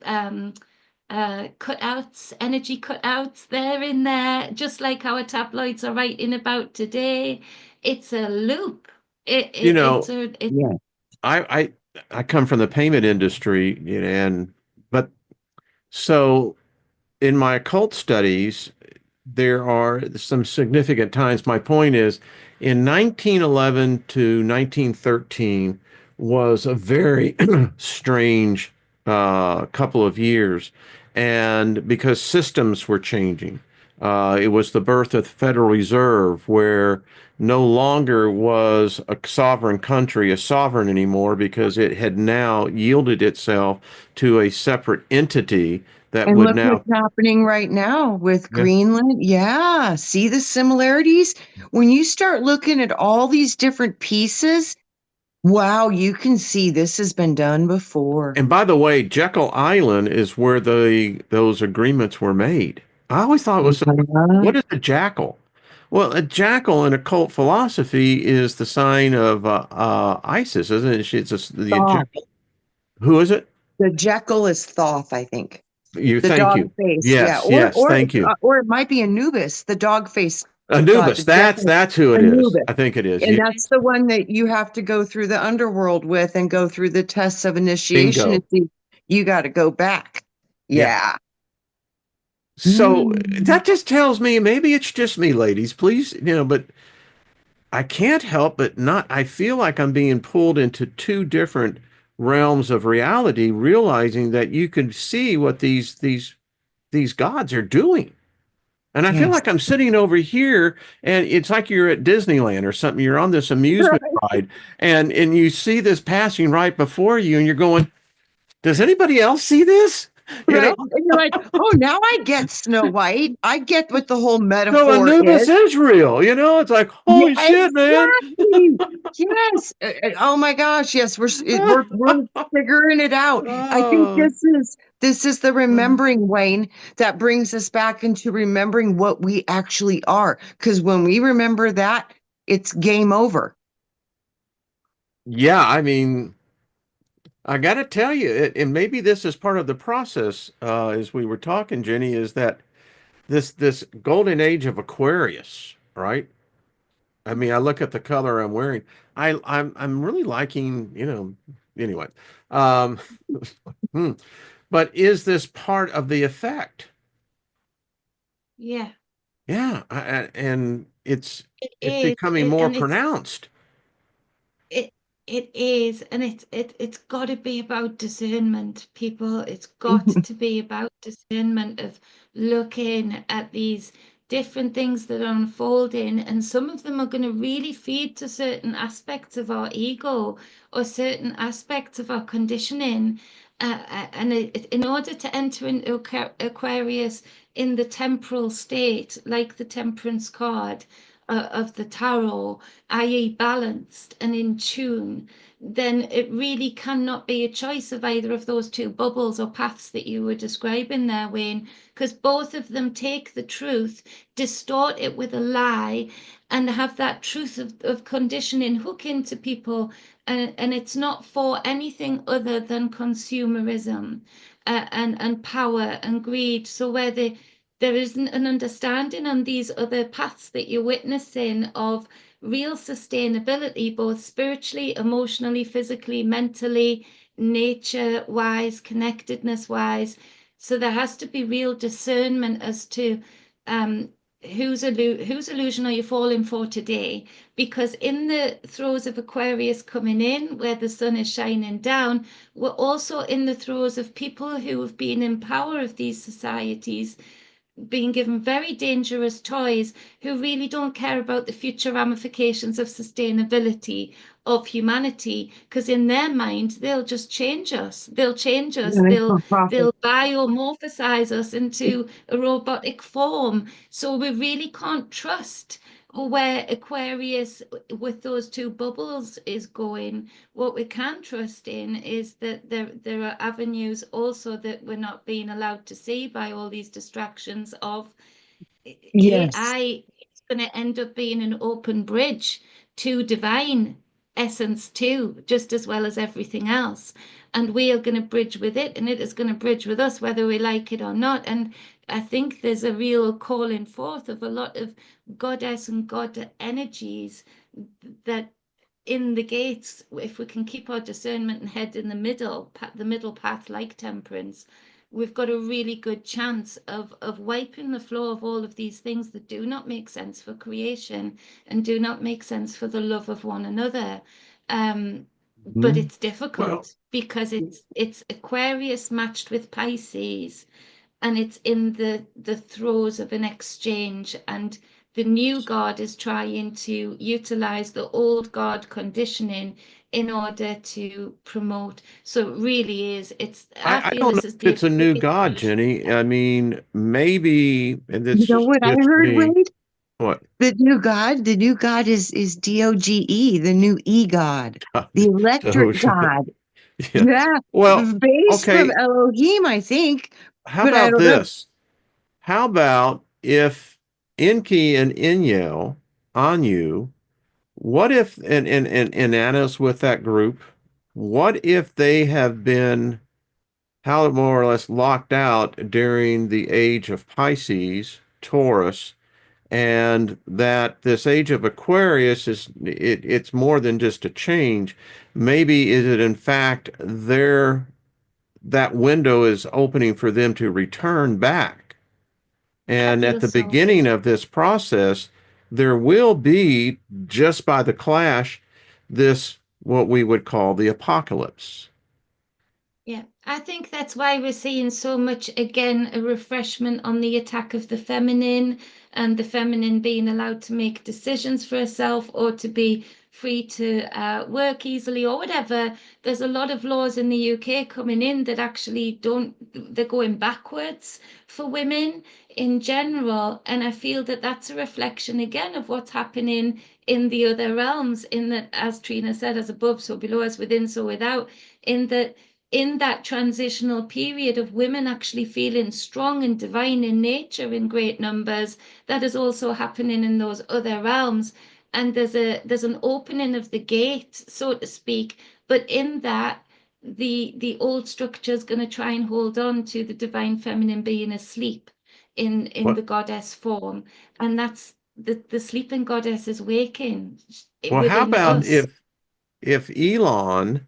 cutouts, energy cutouts there in there, just like our tabloids are writing about today. It's a loop. You It's know, a it, Yeah. I I come from the payment industry, and but so in my occult studies, there are some significant times. My point is, in 1911 to 1913 was a very strange couple of years, and because systems were changing. It was the birth of the Federal Reserve, where no longer was a sovereign country a sovereign anymore because it had now yielded itself to a separate entity that And would look what's now. happening right now with Yeah. Greenland. Yeah. See the similarities? When you start looking at all these different pieces, wow, you can see this has been done before. And by the way, Jekyll Island is where those agreements were made. I always thought it was, Yeah. what is a jackal? Well, a jackal in occult philosophy is the sign of Isis, isn't it? The Thoth. jackal. Who is it? The Jekyll is Thoth, I think. You. The Thank dog you. face. Yeah. Yes, yes. Thank you. Or it might be Anubis, the dog face God, Anubis. the That's Jekyll that's who it is. Anubis. I think it is. And Yeah. that's the one that you have to go through the underworld with and go through the tests of initiation and Bingo. see you got to go back. Yeah. Yeah. So Mm. that just tells me maybe it's just me, ladies. Please, but I can't help but not. I feel like I'm being pulled into two different realms of reality, realizing that you can see what these gods are doing. And I feel Yes. like I'm sitting over here, and it's like you're at Disneyland or something. You're on this amusement ride, and you see this passing right before you, and you're going, "Does anybody else see this?" You know? Right. And you're like, oh, now I get Snow White. I get what the whole No, metaphor Anubis is. is real. You know, it's like, Yeah, holy shit, man. exactly. Yes. Oh my gosh. Yes, we're figuring it out. I think Oh, this is the remembering, Wayne, that brings us back into remembering what we actually are. Because when we remember that, it's game over. yeah. I mean, I got to tell you, and maybe this is part of the process, as we were talking, Jenny, is that this golden age of Aquarius, right? I mean, I look at the color I'm wearing. I'm really liking, anyway. Um, hmm. But is this part of the effect? Yeah, Yeah, and it it's is. becoming more And it's pronounced. it it is, and it's got to be about discernment, people. It's got Mhm. to be about discernment of looking at these different things that are unfolding, and some of them are going to really feed to certain aspects of our ego or certain aspects of our conditioning. In order to enter into Aquarius in the temporal state, like the Temperance card of the tarot, i.e., balanced and in tune, then it really cannot be a choice of either of those two bubbles or paths that you were describing there, Wayne, because both of them take the truth, distort it with a lie, and have that truth of conditioning hook into people. And it's not for anything other than consumerism and power and greed. So where there isn't an understanding on these other paths that you're witnessing of real sustainability, both spiritually, emotionally, physically, mentally, nature wise, connectedness wise. So there has to be real discernment as to um, whose illusion are you falling for today? Because in the throes of Aquarius coming in, where the sun is shining down, we're also in the throes of people who have been in power of these societies being given very dangerous toys who really don't care about the future ramifications of sustainability of humanity, because in their mind they'll just change us, they'll change us, Yeah, it's for profit. they'll biomorphosize us into a robotic form. So we really can't trust where Aquarius with those two bubbles is going. What we can trust in is that there are avenues also that we're not being allowed to see by all these distractions of Yes. AI. It's going to end up being an open bridge to divine essence too, just as well as everything else. And we are going to bridge with it, and it is going to bridge with us, whether we like it or not. And I think there's a real calling forth of a lot of goddess and god energies that in the gates, if we can keep our discernment and head in the middle path like temperance, we've got a really good chance of wiping the floor of all of these things that do not make sense for creation and do not make sense for the love of one another. But mhm. it's Well, difficult because it's Aquarius matched with Pisces, and it's in the throes of an exchange, and the new god is trying to utilize the old god conditioning in order to promote. So it really is, I I feel don't know this is if the it's a new epitome God, Jenny. I mean, maybe, and You it's know what I just heard, me. Wade? What? The new god is DOGE, the new E god, the electric Doja. god. Yeah. Yeah, Well, based from okay. Elohim, I think, How but I about don't know. this? How about if Enki and Inyel on you? What if and Anna's with that group? What if they have been how more or less locked out during the age of Pisces, Taurus, and that this age of Aquarius it's more than just a change. Maybe is it in fact that window is opening for them to return back. I And at feel the so. beginning of this process, there will be, just by the clash, this what we would call the apocalypse. Yeah, I think that's why we're seeing so much again a refreshment on the attack of the feminine and the feminine being allowed to make decisions for herself or to be free to work easily or whatever. There's a lot of laws in the UK coming in that actually they're going backwards for women in general. And I feel that that's a reflection again of what's happening in the other realms, in that, as Trina said, as above, so below, as within, so without, in that transitional period of women actually feeling strong and divine in nature in great numbers, that is also happening in those other realms. And there's an opening of the gate, so to speak, but in that the old structure is going to try and hold on to the divine feminine being asleep in the Well, goddess form, and that's the sleeping goddess is waking well, how within about us. if Elon,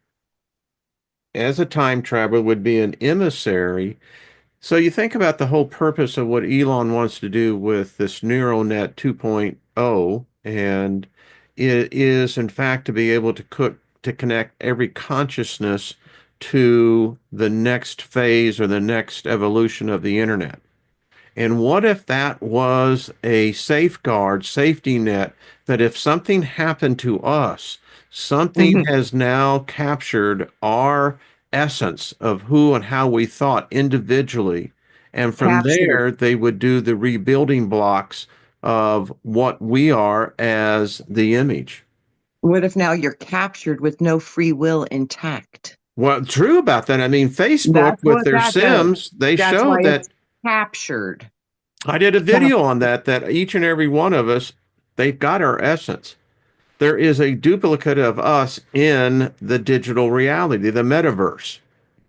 as a time traveler, would be an emissary? So you think about the whole purpose of what Elon wants to do with this neural net 2.0, and it is in fact to be able to connect every consciousness to the next phase or the next evolution of the internet. And what if that was a safeguard, safety net, that if something happened to us, something Mhm. has now captured our essence of who and how we thought individually. And from Captured. there, they would do the rebuilding blocks of what we are as the image. What if now you're captured with no free will intact? Well, true about that. I mean, Facebook That's with what their that does. Sims, they That's show why that. it's captured. I did a Cap- video on that each and every one of us, they've got our essence. There is a duplicate of us in the digital reality, the metaverse.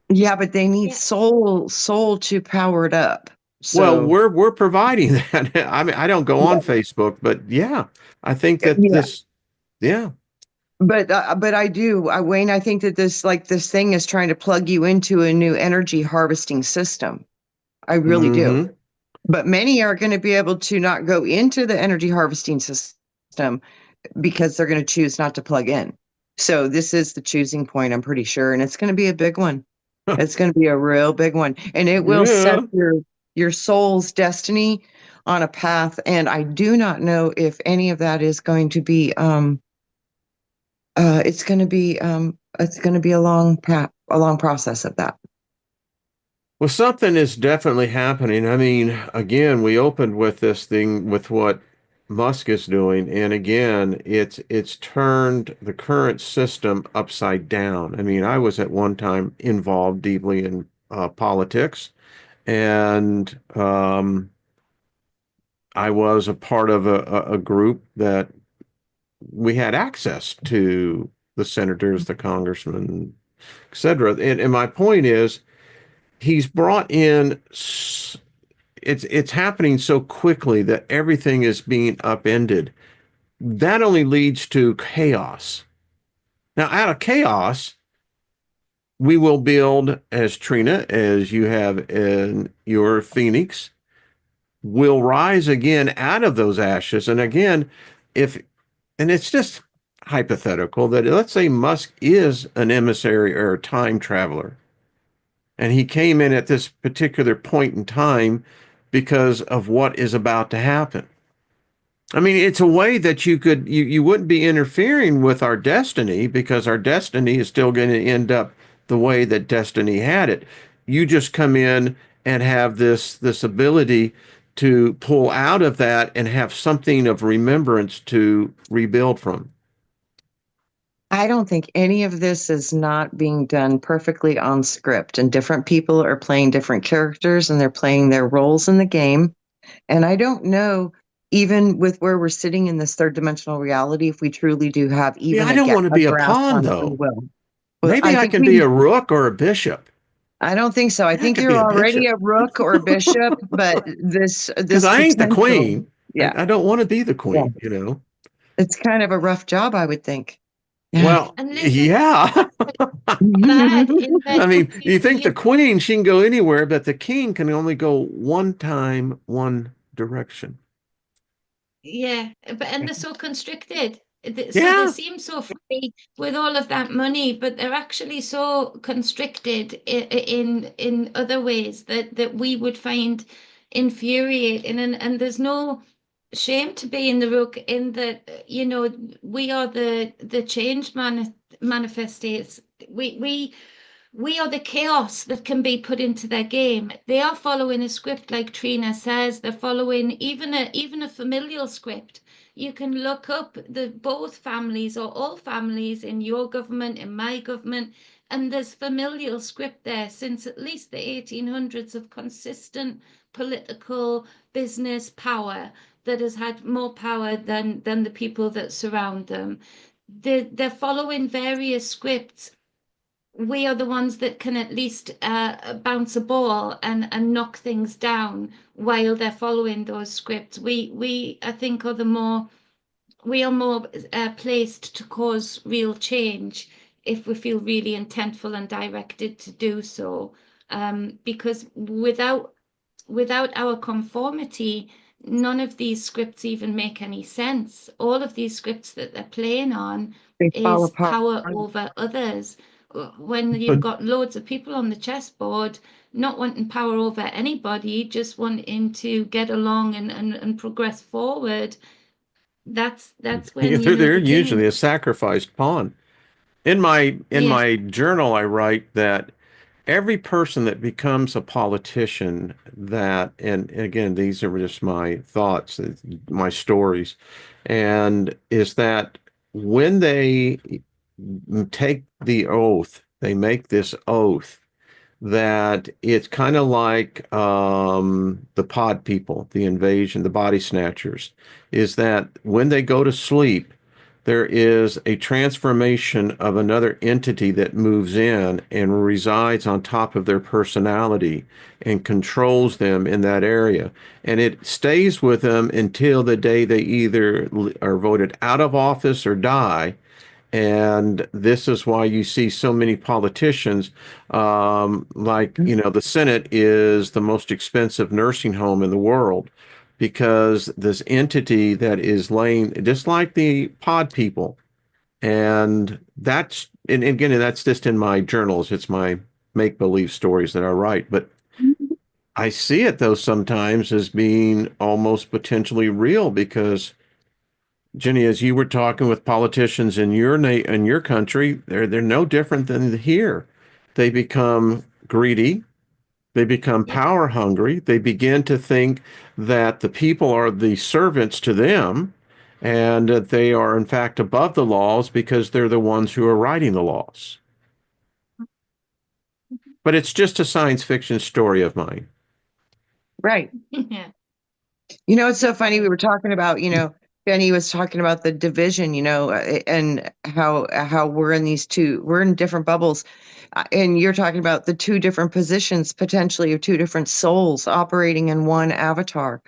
Yeah, but they need Yeah, soul to power it up. Well, So we're providing that. I mean, I don't go yeah, on Facebook, but yeah, I think that yeah. this, yeah. But I do, Wayne. I think that this thing is trying to plug you into a new energy harvesting system. I really do. Hmm. But many are going to be able to not go into the energy harvesting system because they're going to choose not to plug in. So this is the choosing point, I'm pretty sure, and it's going to be a big one. It's going to be a real big one, and it will set Yeah. your soul's destiny on a path. And I do not know if any of that is going to be it's going to be a long path, a long process of that. Well, something is definitely happening. I mean, again, we opened with this thing with what Musk is doing, and again, it's turned the current system upside down. I mean, I was at one time involved deeply in politics, and I was a part of a group that we had access to the senators, the congressmen, etc. And my point is, he's brought in it's happening so quickly that everything is being upended. That only leads to chaos. Now, out of chaos, we will build, as Trina, as you have in your Phoenix, will rise again out of those ashes. And again, if, and it's just hypothetical that let's say Musk is an emissary or a time traveler, and he came in at this particular point in time because of what is about to happen. I mean, it's a way that you wouldn't be interfering with our destiny because our destiny is still going to end up the way that destiny had it. You just come in and have this ability to pull out of that and have something of remembrance to rebuild from. I don't think any of this is not being done perfectly on script, and different people are playing different characters and they're playing their roles in the game. And I don't know, even with where we're sitting in this third dimensional reality, if we truly do have Yeah, even I don't want to a be a grasp pawn on free though. will. Well, Maybe I can be a rook or a bishop. I don't think so. I Yeah, I think could be you're a already bishop a rook or a bishop, but because this I ain't the potential, queen. yeah, I don't want to be the yeah, queen, you know. it's kind of a rough job, I would think. Yeah. Well, and living yeah. bad in that I mean, you think the live, queen, she can go anywhere, but the king can only go one time, one direction. yeah, but and they're so constricted. So they Yeah. seem so free with all of that money, but they're actually so constricted in other ways that we would find infuriating. And shame to be in the rook in that, we are the change manifestors. We are the chaos that can be put into their game. They are following a script, like Trina says. They're following even a familial script. You can look up both families or all families in your government, in my government, and there's familial script there since at least the 1800s of consistent political business power that has had more power than the people that surround them. They're following various scripts. We are the ones that can at least bounce a ball and knock things down while they're following those scripts. We I think we are more placed to cause real change if we feel really intentful and directed to do so. Because without our conformity, none of these scripts even make any sense. All of these scripts that they're playing on They fall is apart. power over others. When you've But got loads of people on the chessboard not wanting power over anybody, just wanting to get along and progress forward, that's when, they're the usually king. a sacrificed pawn. In Yes. my journal, I write that every person that becomes a politician, that, and again, these are just my thoughts, my stories, and is that when they take the oath, they make this oath that it's kind of like the pod people, the invasion, the body snatchers, is that when they go to sleep, there is a transformation of another entity that moves in and resides on top of their personality and controls them in that area. And it stays with them until the day they either are voted out of office or die. And this is why you see so many politicians, like, the Senate is the most expensive nursing home in the world because this entity that is laying, just like the pod people. And and again, that's just in my journals. It's my make-believe stories that I write. But I see it, though, sometimes as being almost potentially real because Jenny, as you were talking with politicians in your country, they're no different than here. They become greedy, they become Yeah. power hungry, they begin to think that the people are the servants to them, and that they are in fact above the laws because they're the ones who are writing the laws. But it's just a science fiction story of mine. Right. Yeah. It's so funny. We were talking about, Benny was talking about the division, and how we're in different bubbles. And you're talking about the two different positions, potentially of two different souls operating in one avatar.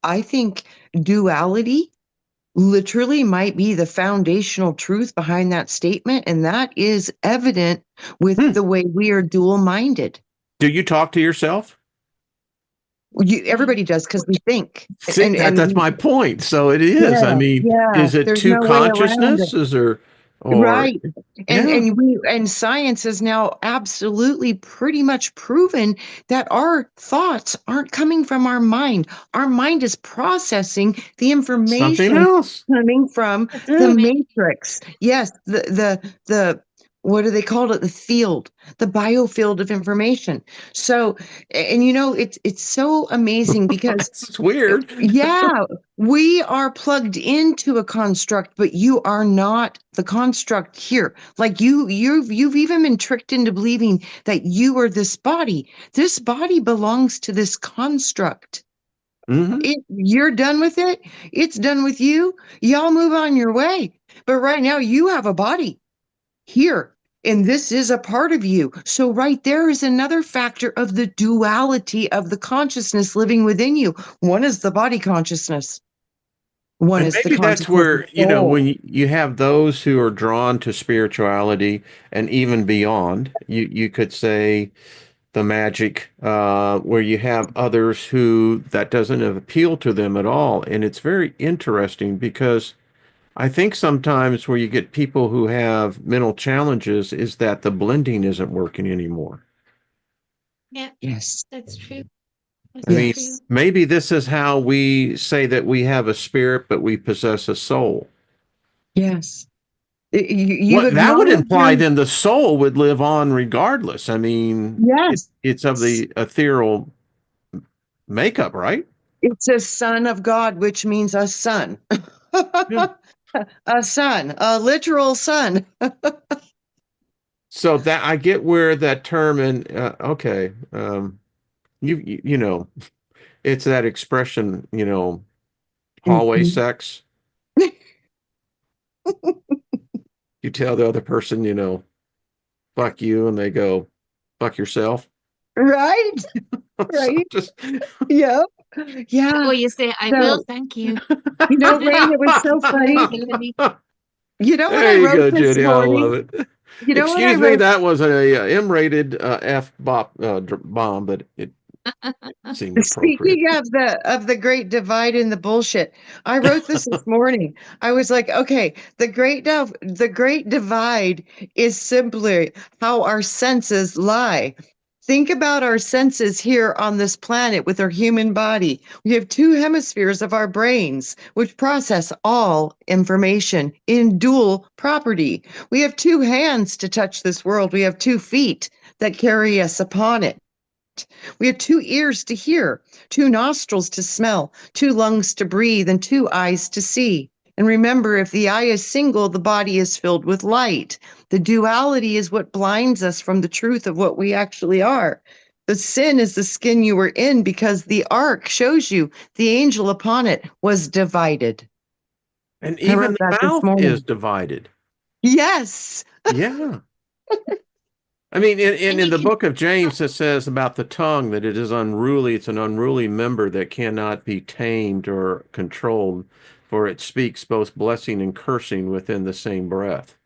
I think duality literally might be the foundational truth behind that statement. And that is evident with Hmm. the way we are dual minded. Do you talk to yourself? Everybody does because we think, See, that's my point. So it is. I yeah, mean, yeah. is it There's two no way around it. consciousnesses or Right. And yeah, science has now absolutely pretty much proven that our thoughts aren't coming from our mind. Our mind is processing the something information else? coming from the Yeah. matrix. Yes, the what do they call it? The field, the biofield of information. So, and it's so amazing because It's weird. yeah, we are plugged into a construct, but you are not the construct here. Like you've even been tricked into believing that you are this body. This body belongs to this construct. Hmm. You're done with it. It's done with you. Y'all move on your way. But right now you have a body here. And this is a part of you. So, right there is another factor of the duality of the consciousness living within you. One is the body consciousness, one And is the maybe that's consciousness of where, soul. when you have those who are drawn to spirituality and even beyond, you could say the magic, where you have others who that doesn't appeal to them at all. And it's very interesting because I think sometimes where you get people who have mental challenges is that the blending isn't working anymore. Yeah, Yes. that's true. I mean, True. Yes. maybe this is how we say that we have a spirit, but we possess a soul. Yes. You've What that would acknowledged imply your, then the soul would live on regardless. I mean, yes. it's of the ethereal makeup, right? It's a son of God, which means a son. Yeah. A son, a literal son. So that I get where that term and okay, you know, it's that expression, hallway Mhm. sex. You tell the other person, fuck you, and they go, fuck yourself. Right? So Right. just Yep. Yeah. Or you say, I will, So, thank you. Wayne, it was so funny. You know what I there you wrote go, this Judy. I love morning? it. You know what I Excuse me, wrote? that was a M-rated F bomb, but it seemed appropriate. Speaking of the great divide in the bullshit, I wrote this morning. I was like, okay, the great divide is simply how our senses lie. Think about our senses here on this planet with our human body. We have two hemispheres of our brains which process all information in dual property. We have two hands to touch this world. We have 2 feet that carry us upon it. We have 2 ears to hear, 2 nostrils to smell, 2 lungs to breathe, and 2 eyes to see. And remember, if the eye is single, the body is filled with light. The duality is what blinds us from the truth of what we actually are. The sin is the skin you were in because the ark shows you the angel upon it was divided. And I even wrote that the this mouth is morning. divided. Yes. Yeah. I mean, And in you the can, book of James, it says about the tongue that it is unruly. It's an unruly member that cannot be tamed or controlled, for it speaks both blessing and cursing within the same breath.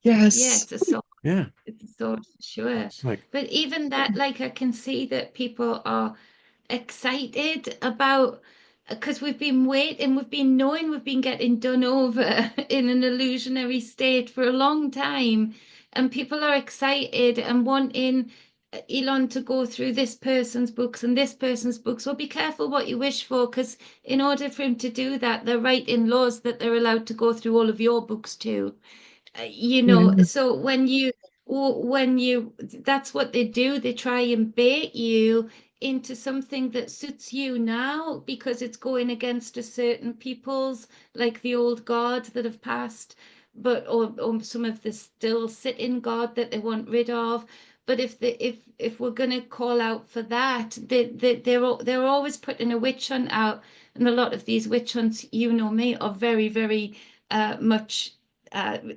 yeah, Yes. it's a source. Yeah. It's a source, sure. It's like, But even that, like, I can see that people are excited about, because we've been waiting, we've been knowing we've been getting done over in an illusionary state for a long time, and people are excited and wanting Elon to go through this person's books and this person's books. Well, be careful what you wish for, because in order for him to do that, they're writing laws that they're allowed to go through all of your books too. Yeah. So when you that's what they do. They try and bait you into something that suits you now because it's going against a certain people's, like the old gods that have passed, but or some of the still sitting god that they want rid of. But if we're going to call out for that, they're always putting a witch hunt out, and a lot of these witch hunts, me, are very, very much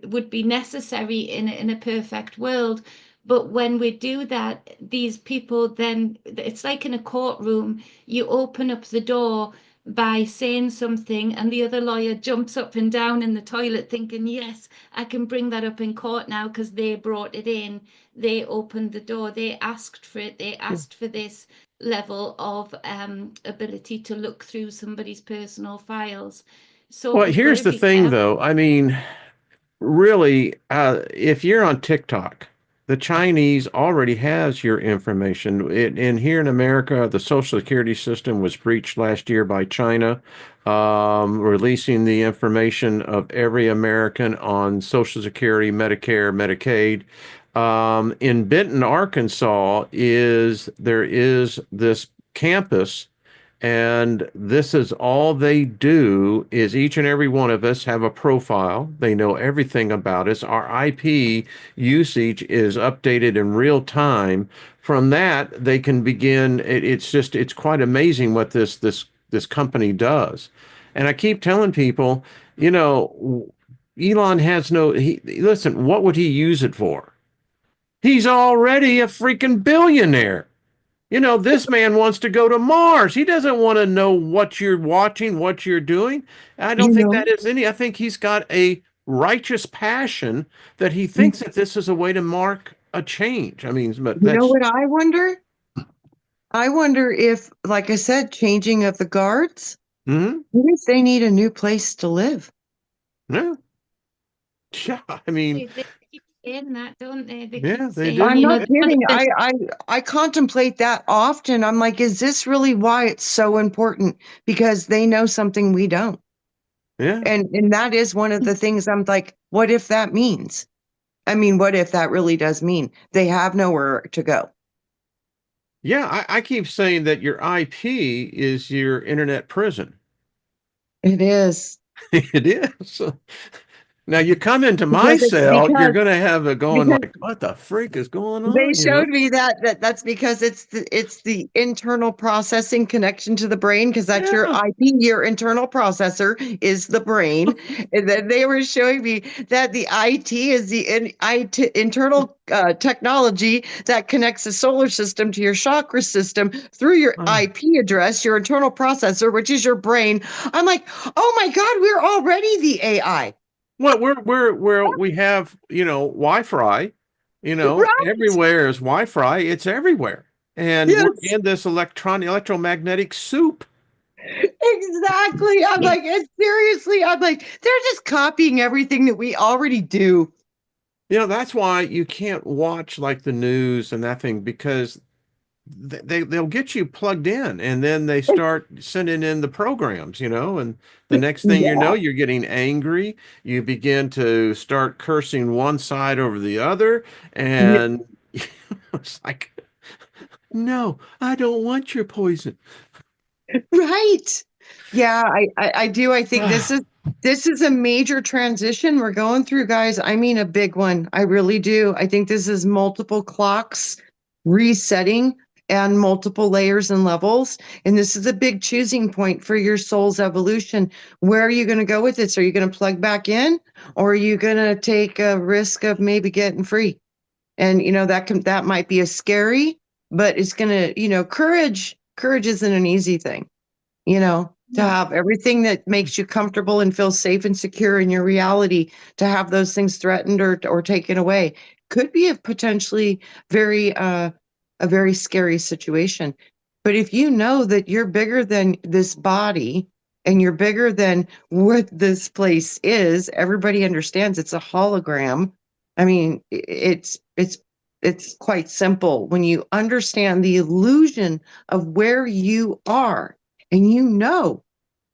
would be necessary in a perfect world. But when we do that, these people then, it's like in a courtroom, you open up the door by saying something, and the other lawyer jumps up and down in the toilet thinking, yes, I can bring that up in court now because they brought it in. They opened the door, they asked for it, they asked for this level of ability to look through somebody's personal files. So well, we've got here's to the be thing, careful. though. I mean, really, if you're on TikTok, the Chinese already has your information. And here in America, the Social Security system was breached last year by China, releasing the information of every American on Social Security, Medicare, Medicaid. In Benton, Arkansas, there is this campus, and this is all they do is each and every one of us have a profile. They know everything about us. Our IP usage is updated in real time. From that, they can begin. It's quite amazing what this company does. And I keep telling people, Elon has listen, what would he use it for? He's already a freaking billionaire. This man wants to go to Mars. He doesn't want to know what you're watching, what you're doing. I don't You think know, that is any. I think he's got a righteous passion that he you thinks that this is a way to mark a change. I mean, but know that's what I wonder? I wonder if, like I said, changing of the guards, hmm what if they need a new place to live? yeah. Yeah, I mean, in that, don't they? They Yeah, keep they saying, I'm do. you know, not they kidding. want I contemplate that often. I'm like, is this really why it's so important? Because they know something we don't. Yeah. And that is one of the things I'm like, what if that means? I mean, what if that really does mean they have nowhere to go? Yeah, I keep saying that your IP is your internet prison. It is. It is. Now you come into my Because it's cell, you're because going to have it going because like, what the freak is going they on? You know? showed me that's because it's the internal processing connection to the brain, because that's your Yeah. IP, your internal processor is the brain. And then they were showing me that the IT is the internal technology that connects the solar system to your chakra system through your Oh. IP address, your internal processor, which is your brain. I'm like, oh my God, we're already the AI. Well, we have, Wi-Fi, Right. everywhere is Wi-Fi. It's everywhere. And we're Yes. in this electromagnetic soup. Exactly. I'm to, like, and seriously, I'm like, they're just copying everything that we already do. That's why you can't watch like the news and that thing because they'll get you plugged in and then they start sending in the programs, and the next thing you know, Yeah. you're getting angry. You begin to start cursing one side over the other, and it's like, no, I don't want your poison. Right. Yeah, I do. I think this is a major transition we're going through, guys. I mean, a big one. I really do. I think this is multiple clocks resetting and multiple layers and levels. And this is a big choosing point for your soul's evolution. Where are you going to go with this? Are you going to plug back in, or are you going to take a risk of maybe getting free? And that might be a scary, but it's going to, courage isn't an easy thing, to no, have everything that makes you comfortable and feel safe and secure in your reality, to have those things threatened or taken away could be a potentially a very scary situation. But if you know that you're bigger than this body and you're bigger than what this place is, everybody understands it's a hologram. I mean, it's quite simple when you understand the illusion of where you are, and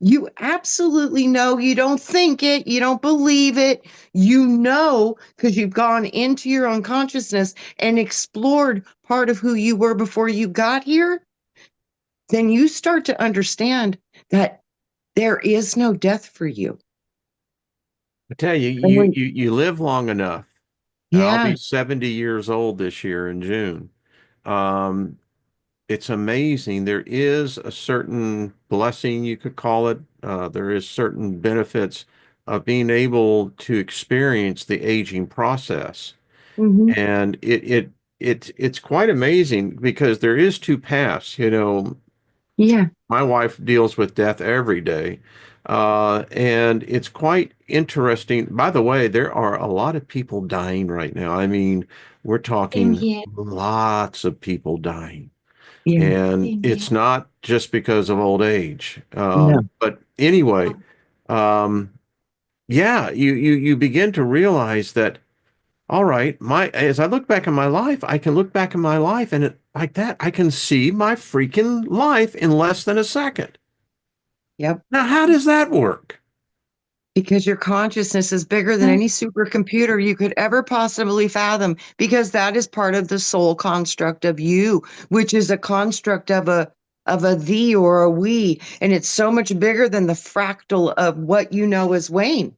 you absolutely know, you don't think it, you don't believe it, because you've gone into your own consciousness and explored part of who you were before you got here. Then you start to understand that there is no death for you. I tell you, And you live long enough. I'll yeah. be 70 years old this year in June. Um, it's amazing. There is a certain blessing, you could call it. There is certain benefits of being able to experience the aging process. Hmm. And it's quite amazing because there is two paths. Yeah. My wife deals with death every day. And it's quite interesting. By the way, there are a lot of people dying right now. I mean, we're same talking here, lots of people dying. Yeah. And same here. it's not just because of old age. No. But anyway, um, yeah, you begin to realize that, all right, as I look back in my life, I can look back in my life and like that, I can see my freaking life in less than a second. Yep. Now, how does that work? Because your consciousness is bigger than Mm, any supercomputer you could ever possibly fathom, because that is part of the soul construct of you, which is a construct of a thee or a we, and it's so much bigger than the fractal of what you know as Wayne.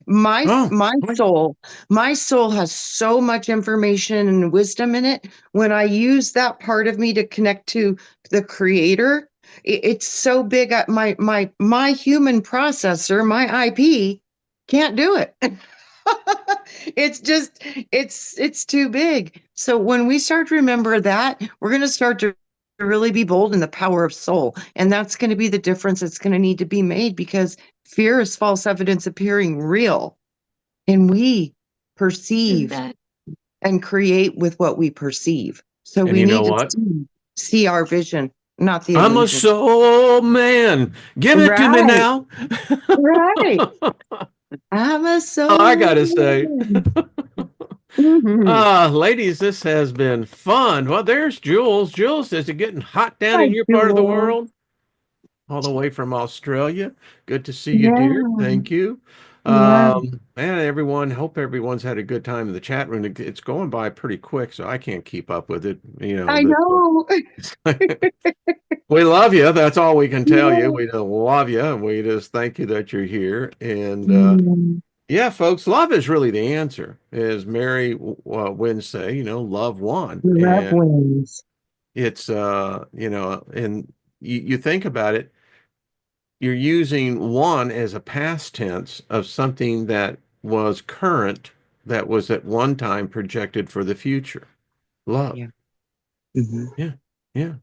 My Oh, my soul, my soul has so much information and wisdom in it. When I use that part of me to connect to the creator, it's so big. My human processor, my IP, can't do it. It's just it's too big. So when we start to remember that, we're going to start to really be bold in the power of soul, and that's going to be the difference that's going to need to be made, because fear is false evidence appearing real, and we and perceive that, and create with what we perceive. So and we you know need to what? see our vision, not the I'm a illusion. soul man. Give it to me Right, now. right. I'm a I soul gotta say, man. Ladies, this has been fun. Well, there's Jules. Jules, is it getting hot down Hi, in your part of the Jewel. world? All the way from Australia. Good to see you, dear. Yeah, Thank you. yeah. And everyone, hope everyone's had a good time in the chat room. It's going by pretty quick, so I can't keep up with it. I know. We love you. That's all we can tell you. Yeah. We just love you, and we just thank you that you're here. And Mm, yeah, folks, love is really the answer. As Mary Wynn say, love one. love And wins. it's and you think about it, you're using one as a past tense of something that was current, that was at one time projected for the future. Love. Yeah. Hmm. Yeah. Yeah.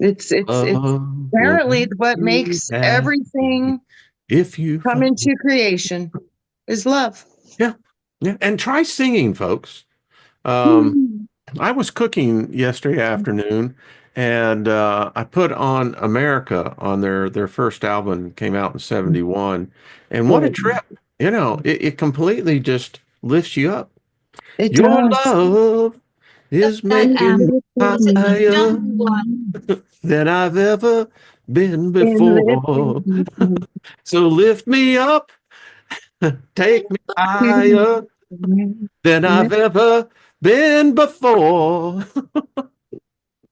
It's Love will apparently make what you makes happy everything if you come find. into creation is love. Yeah. Yeah. And try singing, folks. Um, Mm. I was cooking yesterday afternoon, and I put on America on their first album, came out in 71. And what a Oh, trip. It completely just lifts you up. it Your does. love is That making me was it the higher young one? than I've ever been In before. living So lift me up, take me higher than I've ever been before.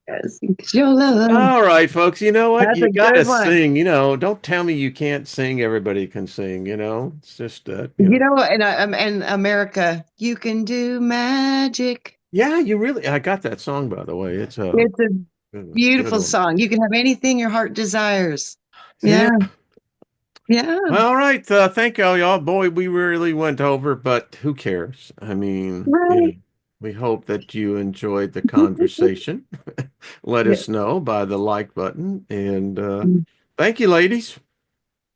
yes, it's your love. All right, folks, you know what? That's You a good gotta one. sing. Don't tell me you can't sing. Everybody can sing. It's just You know, and America, you can do magic. Yeah, I got that song, by the way. It's a It's a good beautiful one. song. You can have anything your heart desires. Yeah. Yeah, yeah. Well, all right. Thank y'all. Boy, we really went over, but who cares? I mean, Right. we hope that you enjoyed the conversation. Let Yeah. us know by the like button. And thank you, ladies.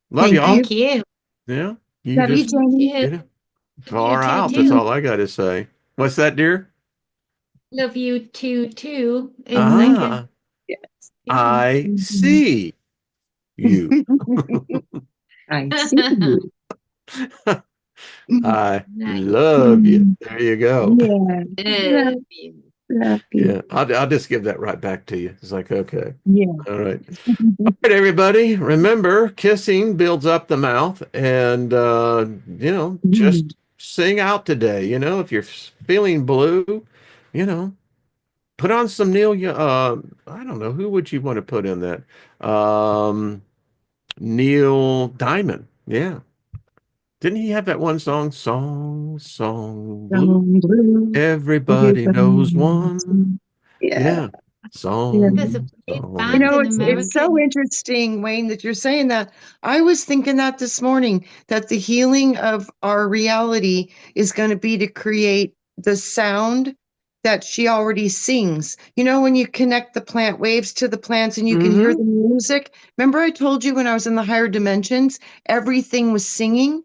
Love Thank y'all. you. Thank you. Yeah. You Love you, just, Thank Jenny. you. you know, Love you far too, out. That's too. all I got to say. What's that, dear? Love you too. It's like a Ah, Yes. yeah. I Mhm. see you. I see you. I Nice. love you. Mhm. There you go. Yeah. Love Love, you. love you. Yeah, I'll just give that right back to you. It's like, okay. Yeah. All right. All right, everybody. Remember, kissing builds up the mouth, and Mhm. just sing out today. If you're feeling blue, you know, put on some I don't know, who would you want to put in that? Neil Diamond. Yeah. Didn't he have that one song, Song Blue? Song blue, Everybody everybody knows knows one. me. Yeah. Yeah. Yeah. There's a big You Song. band know, in it's America. so interesting, Wayne, that you're saying that. I was thinking that this morning, that the healing of our reality is going to be to create the sound that she already sings. You know, when you connect the plant waves to the plants and you can hear Mm-hmm. the music. Remember I told you when I was in the higher dimensions, everything was singing?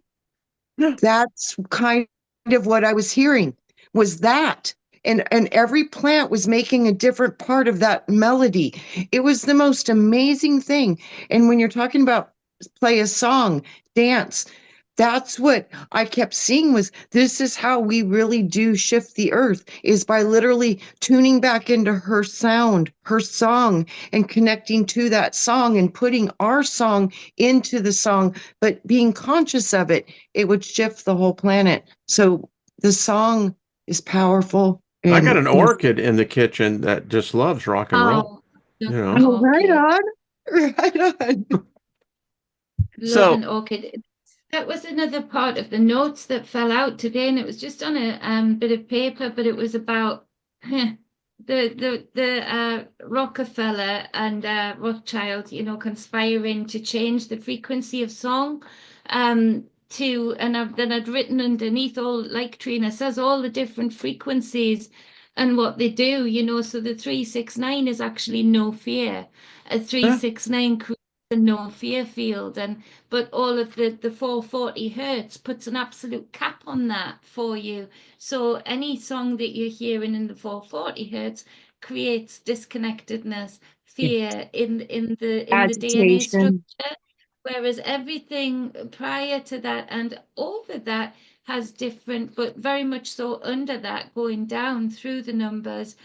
Yeah. That's kind of what I was hearing, was that. And every plant was making a different part of that melody. It was the most amazing thing. And when you're talking about play a song, dance, that's what I kept seeing, was this is how we really do shift the earth, is by literally tuning back into her sound, her song, and connecting to that song and putting our song into the song, but being conscious of it. It would shift the whole planet. So the song is powerful. I got And an orchid in the kitchen that just loves rock and roll, Oh, you love an know. oh, right orchid. on, right on. Love So an orchid. That was another part of the notes that fell out today, and it was just on a bit of paper, but it was about the Rockefeller and Rothschild, conspiring to change the frequency of song. Then I'd written underneath, all, like Trina says, all the different frequencies and what they do. So the 369 is actually no fear. A yeah, 369 creates a no fear field, but all of the 440 hertz puts an absolute cap on that for you. So any song that you're hearing in the 440 hertz creates disconnectedness, Yeah. fear in the DNA Agitation. structure. Whereas everything prior to that and over that has different, but very much so under that, going down through the numbers,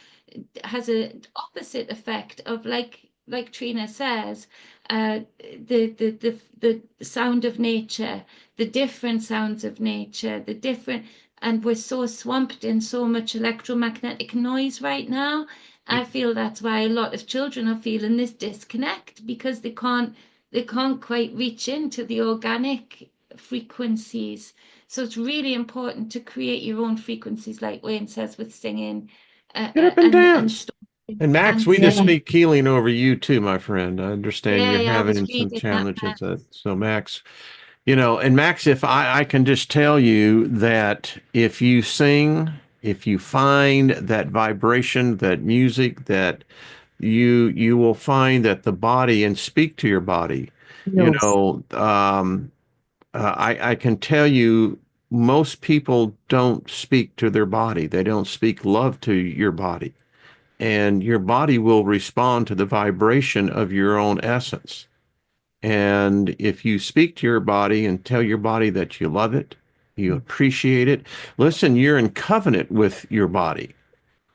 has an opposite effect of, like Trina says, the sound of nature, the different sounds of nature, the different, and we're so swamped in so much electromagnetic noise right now. I feel that's why a lot of children are feeling this disconnect, because they can't quite reach into the organic frequencies. So it's really important to create your own frequencies, like Wayne says, with singing, Get up and dance. And Max, we just Yeah. dancing. speak healing over you too, my friend. I understand Yeah, you're yeah, I was having some reading that. challenges. So Max, and Max, if I can just tell you that if you sing, if you find that vibration, that music, that you will find that the body, and speak to your body, Yes. I can tell you most people don't speak to their body. They don't speak love to your body, and your body will respond to the vibration of your own essence. And if you speak to your body and tell your body that you love it, you appreciate it, listen, you're in covenant with your body.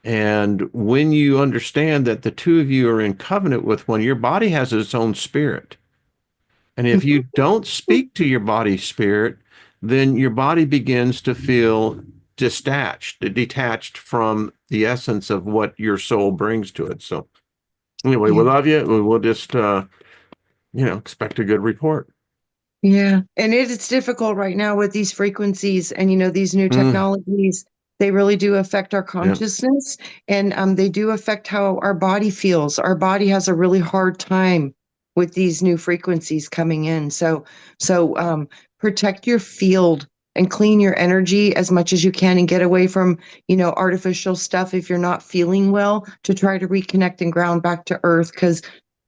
And when you understand that the two of you are in covenant with one, your body has its own spirit. And if you don't speak to your body's spirit, then your body begins to feel detached from the essence of what your soul brings to it. So anyway, we Yeah. love you. We'll just, expect a good report. Yeah. And it's difficult right now with these frequencies and, these new Mm, technologies. They really do affect our yeah. consciousness, and they do affect how our body feels. Our body has a really hard time with these new frequencies coming in. So protect your field and clean your energy as much as you can, and get away from, artificial stuff if you're not feeling well, to try to reconnect and ground back to earth, because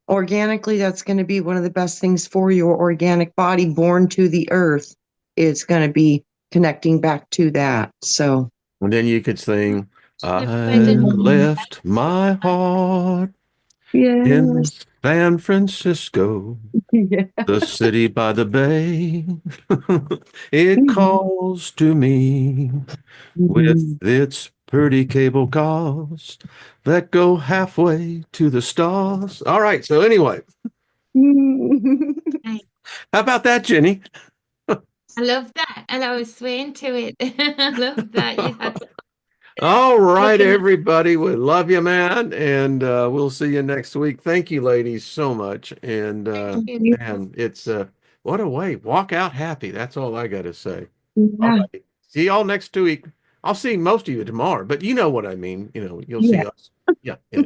organically, that's going to be one of the best things for your organic body. Born to the earth is going to be connecting back to that. So, And then you could sing, I The present left my heart in yes. San Francisco, Yeah. the city by the bay. It calls to me with Mhm. its pretty cable cars that go halfway to the stars. All right. So anyway, night. how about that, Jenny? I love that. And I was swaying to it. I love that. You had All right, taken it. everybody. We love you, man. And we'll see you next week. Thank you, ladies, so much. And Thank you. man, it's what a way. Walk out happy. That's all I got to say. All Yeah. right. See y'all next week. I'll see most of you tomorrow, but you know what I mean. You'll see Yeah. us. Yeah.